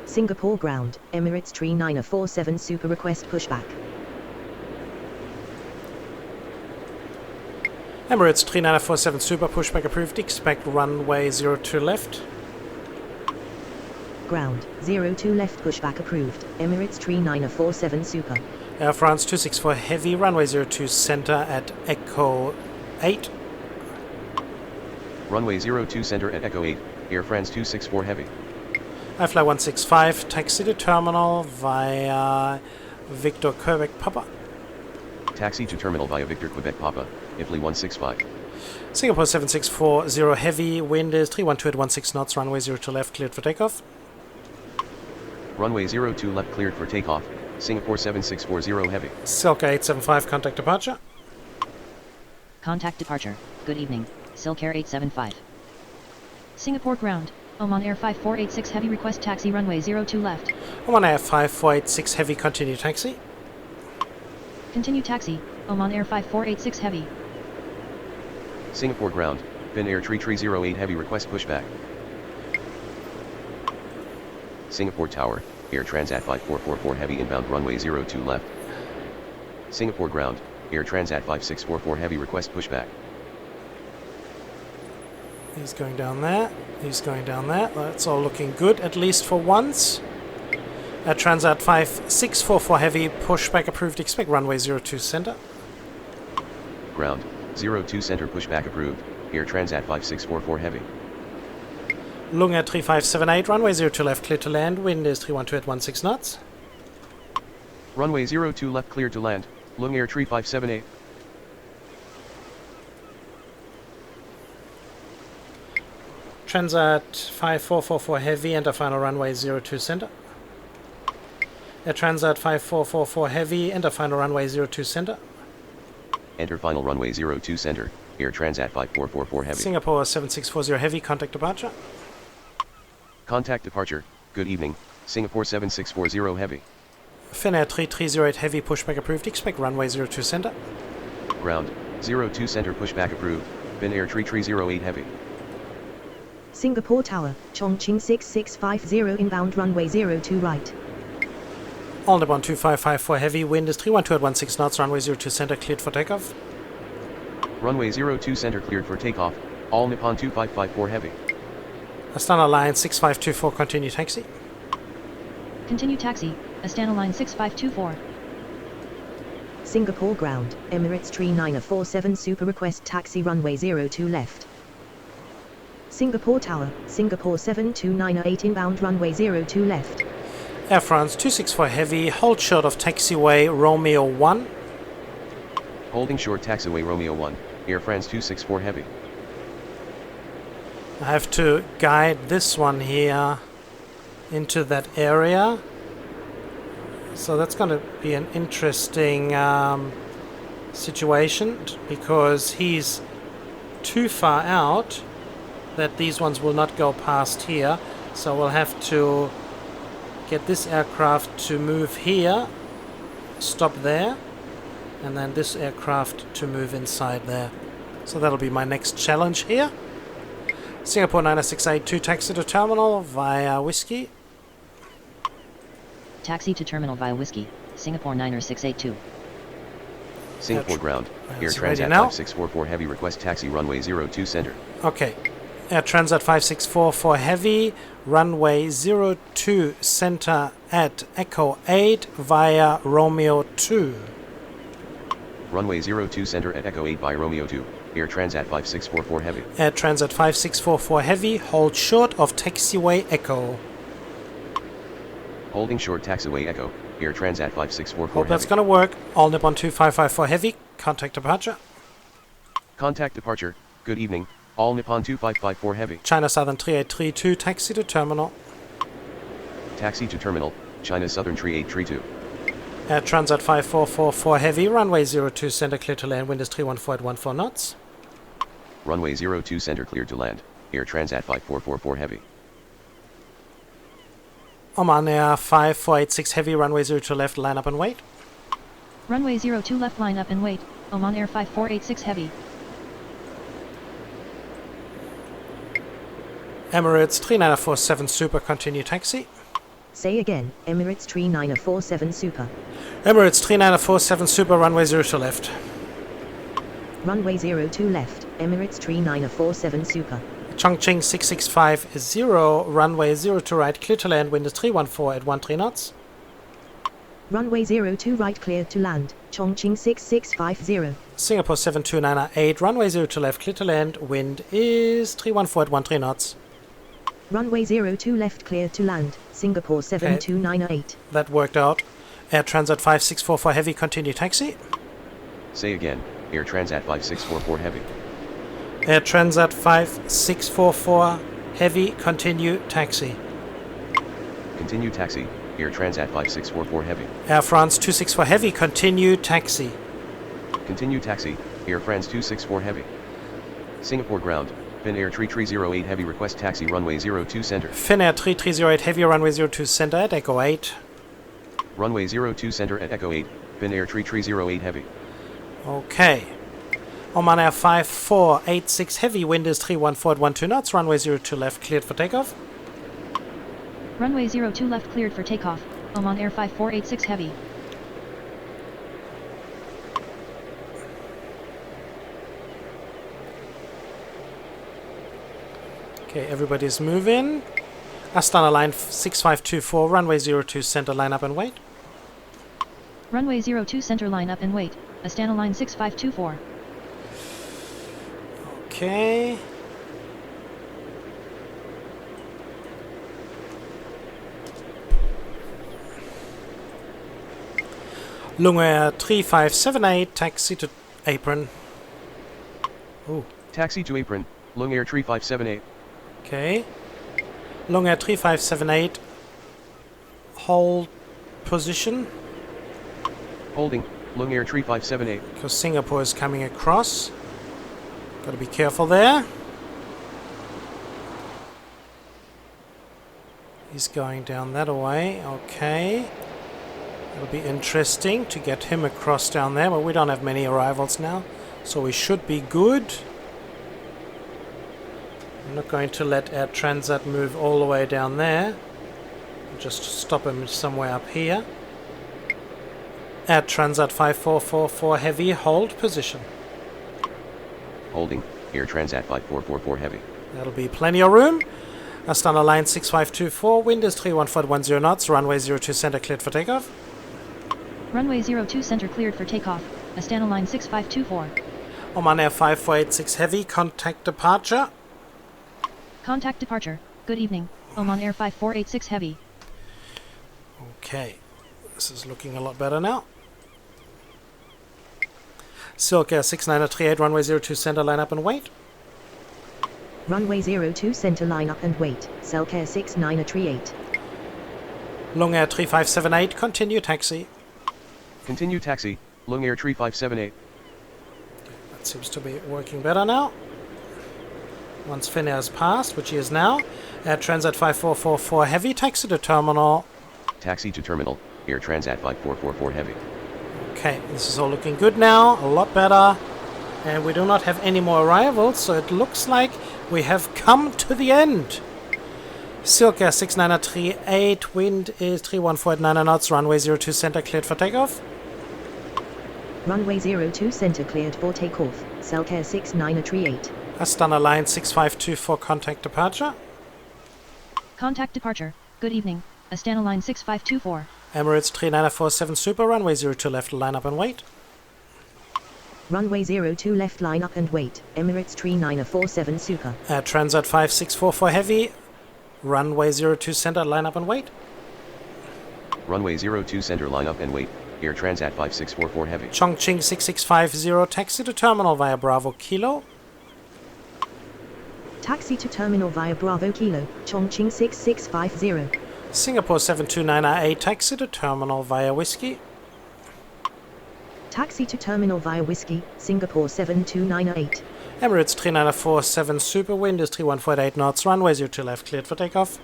Singapore ground, Emirates Tree 947 Super request pushback. Emirates 3947 Super, pushback approved, expect runway 02 left. Ground, 02 left pushback approved, Emirates Tree 947 Super. Air France 264 Heavy, runway 02 center at Echo 8. Runway 02 center at Echo 8, Air France 264 Heavy. iFly 165, taxi to terminal via Victor Quebec Papa. Taxi to terminal via Victor Quebec Papa, IFLY 165. Singapore 7640 Heavy, wind is 312 at 16 knots, runway 02 left, cleared for takeoff. Runway 02 left cleared for takeoff, Singapore 7640 Heavy. Silka 875, contact departure. Contact departure, good evening, Silcare 875. Singapore ground, Oman Air 5486 Heavy request taxi runway 02 left. Oman Air 5486 Heavy, continue taxi. Continue taxi, Oman Air 5486 Heavy. Singapore ground, Bin Air 3308 Heavy request pushback. Singapore Tower, Air Transat 5444 Heavy inbound runway 02 left. Singapore ground, Air Transat 5644 Heavy request pushback. He's going down there. He's going down there. That's all looking good, at least for once. At Transat 5644 Heavy, pushback approved, expect runway 02 center. Ground, 02 center pushback approved, Air Transat 5644 Heavy. Lunga 3578, runway 02 left, clear to land, wind is 312 at 16 knots. Runway 02 left cleared to land, Lung Air Tree 578. Transat 5444 Heavy, enter final runway 02 center. Air Transat 5444 Heavy, enter final runway 02 center. Enter final runway 02 center, Air Transat 5444 Heavy. Singapore 7640 Heavy, contact departure. Contact departure, good evening, Singapore 7640 Heavy. Finnair 3308 Heavy, pushback approved, expect runway 02 center. Ground, 02 center pushback approved, Finnair 3308 Heavy. Singapore Tower, Chongqing 6650 inbound runway 02 right. All Nippon 2554 Heavy, wind is 312 at 16 knots, runway 02 center cleared for takeoff. Runway 02 center cleared for takeoff, All Nippon 2554 Heavy. Astana Line 6524, continue taxi. Continue taxi, Astana line 6524. Singapore ground, Emirates Tree 947 Super request taxi runway 02 left. Singapore Tower, Singapore 72908 inbound runway 02 left. Air France 264 Heavy, hold short of taxiway Romeo 1. Holding short taxiway Romeo 1, Air France 264 Heavy. I have to guide this one here into that area. So that's going to be an interesting situation because he's too far out that these ones will not go past here. So we'll have to get this aircraft to move here, stop there, and then this aircraft to move inside there. So that'll be my next challenge here. Singapore 9682 taxi to terminal via Whiskey. Taxi to terminal via Whiskey, Singapore 9682. Singapore ground, Air It's ready Transat now. 5644 Heavy request taxi runway 02 center. Okay. Air Transat 5644 Heavy, runway 02 center at Echo 8 via Romeo 2. Runway 02 center at Echo 8 by Romeo 2, Air Transat 5644 Heavy. Air Transat 5644 Heavy, hold short of taxiway Echo. Holding short taxiway Echo, Air Transat 5644 Hope that's Heavy. gonna work. All Nippon 2554 Heavy, contact departure. Contact departure, good evening, All Nippon 2554 Heavy. China Southern 3832, taxi to terminal. Taxi to terminal, China Southern 3832. Air Transat 5444 Heavy, runway 02 center clear to land, wind is 314 at 14 knots. Runway 02 center cleared to land, Air Transat 5444 Heavy. Oman Air 5486 Heavy, runway 02 left, line up and wait. Runway 02 left, line up and wait, Oman Air 5486 Heavy. Emirates 3947 Super, continue taxi. Say again, Emirates Tree 947 Super. Emirates 3947 Super, runway 02 left. Runway 02 left, Emirates Tree 947 Super. Chongqing 6650, runway 02 right, clear to land, wind is 314 at 13 knots. Runway 02 right cleared to land, Chongqing 6650. Singapore 72908, runway 02 left, clear to land, wind is 314 at 13 knots. Runway 02 left cleared to land, Singapore 72908. That worked out. Air Transat 5644 Heavy, continue taxi. Say again, Air Transat 5644 Heavy. Air Transat 5644 Heavy, continue taxi. Continue taxi, Air Transat 5644 Heavy. Air France 264 Heavy, continue taxi. Continue taxi, Air France 264 Heavy. Singapore ground, Finnair 3308 Heavy request taxi runway 02 center. Finnair 3308 Heavy, runway 02 center at Echo 8. Runway 02 center at Echo 8, Finnair 3308 Heavy. Okay. Oman Air 5486 Heavy, wind is 314 at 12 knots, runway 02 left, cleared for takeoff. Runway 02 left cleared for takeoff, Oman Air 5486 Heavy. Okay, everybody's moving. Astana line 6524, runway 02 center, line up and wait. Runway 02 center, line up and wait, Astana line 6524. Okay. Lungair 3578, taxi to apron. Ooh. Taxi to apron, Lungair 3578. Okay. Lungair 3578, hold position. Holding, Lungair 3578. Because Singapore is coming across. Got to be careful there. He's going down that way. Okay. It'll be interesting to get him across down there, but we don't have many arrivals now, so we should be good. I'm not going to let Air Transat move all the way down there. I'll just stop him somewhere up here. Air Transat 5444 heavy, hold position. Holding, Air Transat 5444 heavy. That'll be plenty of room. Astana line 6524, wind is 31410 knots, runway 02 center cleared for takeoff. Runway 02 center cleared for takeoff. Astana line 6524. Oman Air 5486 heavy, contact departure. Contact departure. Good evening. Oman Air 5486 heavy. Okay, this is looking a lot better now. Silk Air 6938, runway 02 center, line up and wait. Runway 02 center line up and wait. Selk 6938. Long Air 3578, continue taxi. Continue taxi, Lungair 3578. That seems to be working better now. Once Finnair has passed, which he is now, Air Transat 5444 heavy, taxi to terminal. Taxi to terminal, Air Transat 5444 heavy. Okay, this is all looking good now, a lot better. And we do not have any more arrivals, so it looks like we have come to the end. Silk Air 6938, wind is 31489 knots, runway 02 center cleared for takeoff. Runway 02 center cleared for takeoff. Selk 6938. Astana line 6524, contact departure. Contact departure. Good evening. Astana line 6524. Emirates 3947 Super, runway 02 left, line up and wait. Runway 02 left, line up and wait. Emirates 3947 Super. Air Transat 5644 heavy, runway 02 center, line up and wait. Runway 02 center, line up and wait. Air Transat 5644 heavy. Chongqing 6650, taxi to terminal via Bravo Kilo. Taxi to terminal via Bravo Kilo, Chongqing 6650. Singapore 72908, taxi to terminal via Whiskey. Taxi to terminal via Whiskey, Singapore 7298. Emirates 3947 Super, wind is 3148 knots, runway 02 left cleared for takeoff.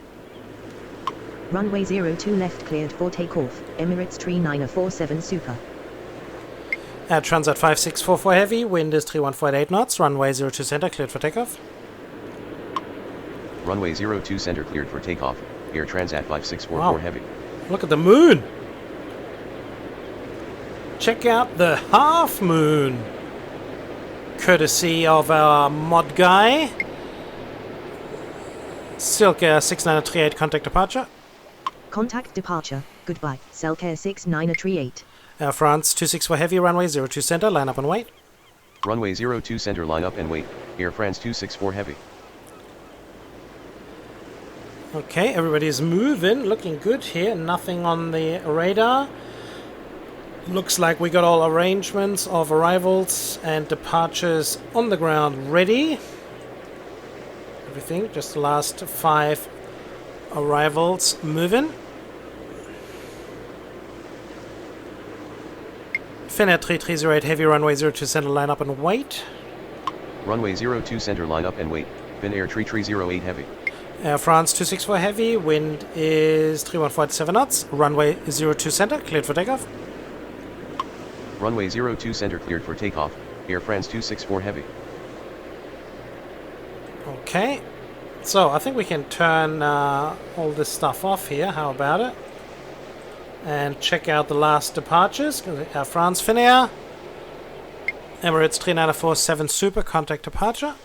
Runway 02 left cleared for takeoff, Emirates 3947 Super. Air Transat 5644 heavy, wind is 3148 knots, runway 02 center cleared for takeoff. Runway 02 center cleared for takeoff. Air Transat 5644 Wow. heavy. Look at the moon! Check out the half moon! Courtesy of our mod guy. Silk Air 6938, contact departure. Contact departure, goodbye, Selk 6938. Air France 264 heavy, runway 02 center, line up and wait. Runway 02 center, line up and wait. Air France 264 heavy. Okay, everybody's moving, looking good here, nothing on the radar. Looks like we got all arrangements of arrivals and departures on the ground ready. Everything, just the last 5 arrivals moving. Finnair 3308 heavy, runway 02 center, line up and wait. Runway 02 center, line up and wait. Finnair 3308 heavy. Air France 264 heavy, wind is 3147 knots, runway 02 center, cleared for takeoff. Runway 02 center cleared for takeoff. Air France 264 heavy. Okay, so I think we can turn all this stuff off here, how about it? And check out the last departures. Air France Finnair, Emirates 3947 Super, contact departure.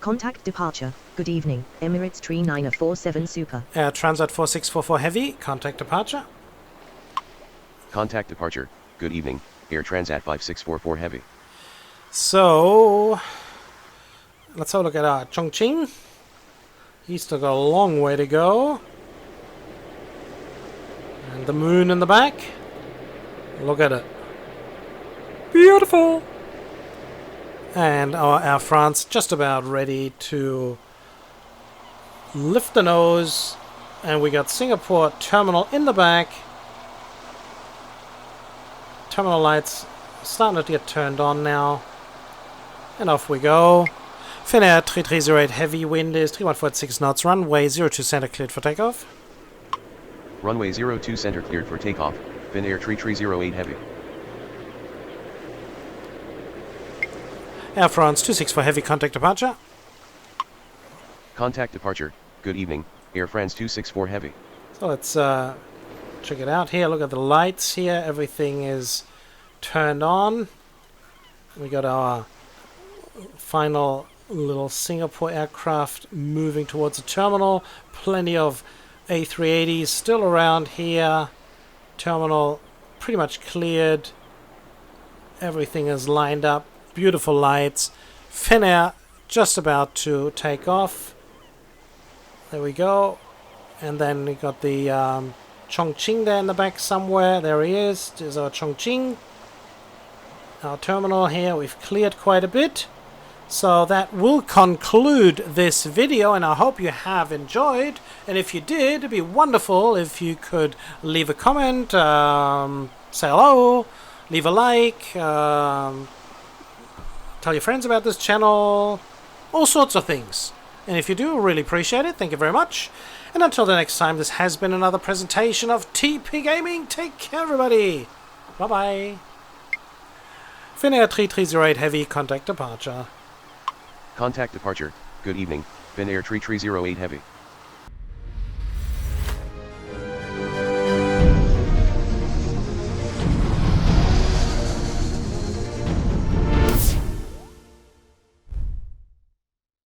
Contact departure, good evening, Emirates 3947 Super. Air Transat 4644 heavy, contact departure. Contact departure. Good evening. Air Transat 5644 heavy. So, let's have a look at our Chongqing. He's still got a long way to go. And the moon in the back. Look at it. Beautiful. And our Air France just about ready to lift the nose. And we got Singapore terminal in the back. Terminal lights starting to get turned on now. And off we go. Finnair 3308 heavy, wind is 3146 knots, runway 02 center cleared for takeoff. Runway 02 center cleared for takeoff, Finnair 3308 heavy. Air France 264 heavy, contact departure. Contact departure, good evening, Air France 264 heavy. So let's check it out here. Look at the lights here. Everything is turned on. We got our final little Singapore aircraft moving towards the terminal. Plenty of A380s still around here. Terminal pretty much cleared. Everything is lined up. Beautiful lights. Finnair just about to take off. There we go. And then we got the Chongqing there in the back somewhere. There he is. There's our Chongqing. Our terminal here. We've cleared quite a bit. So that will conclude this video, and I hope you have enjoyed. And if you did, it'd be wonderful if you could leave a comment, say hello, leave a like, tell your friends about this channel, all sorts of things. And if you do, really appreciate it. Thank you very much. And until the next time, this has been another presentation of TP Gaming. Take care, everybody. Bye-bye. Finnair 3308 heavy, contact departure. Contact departure, good evening, Finnair 3308 heavy.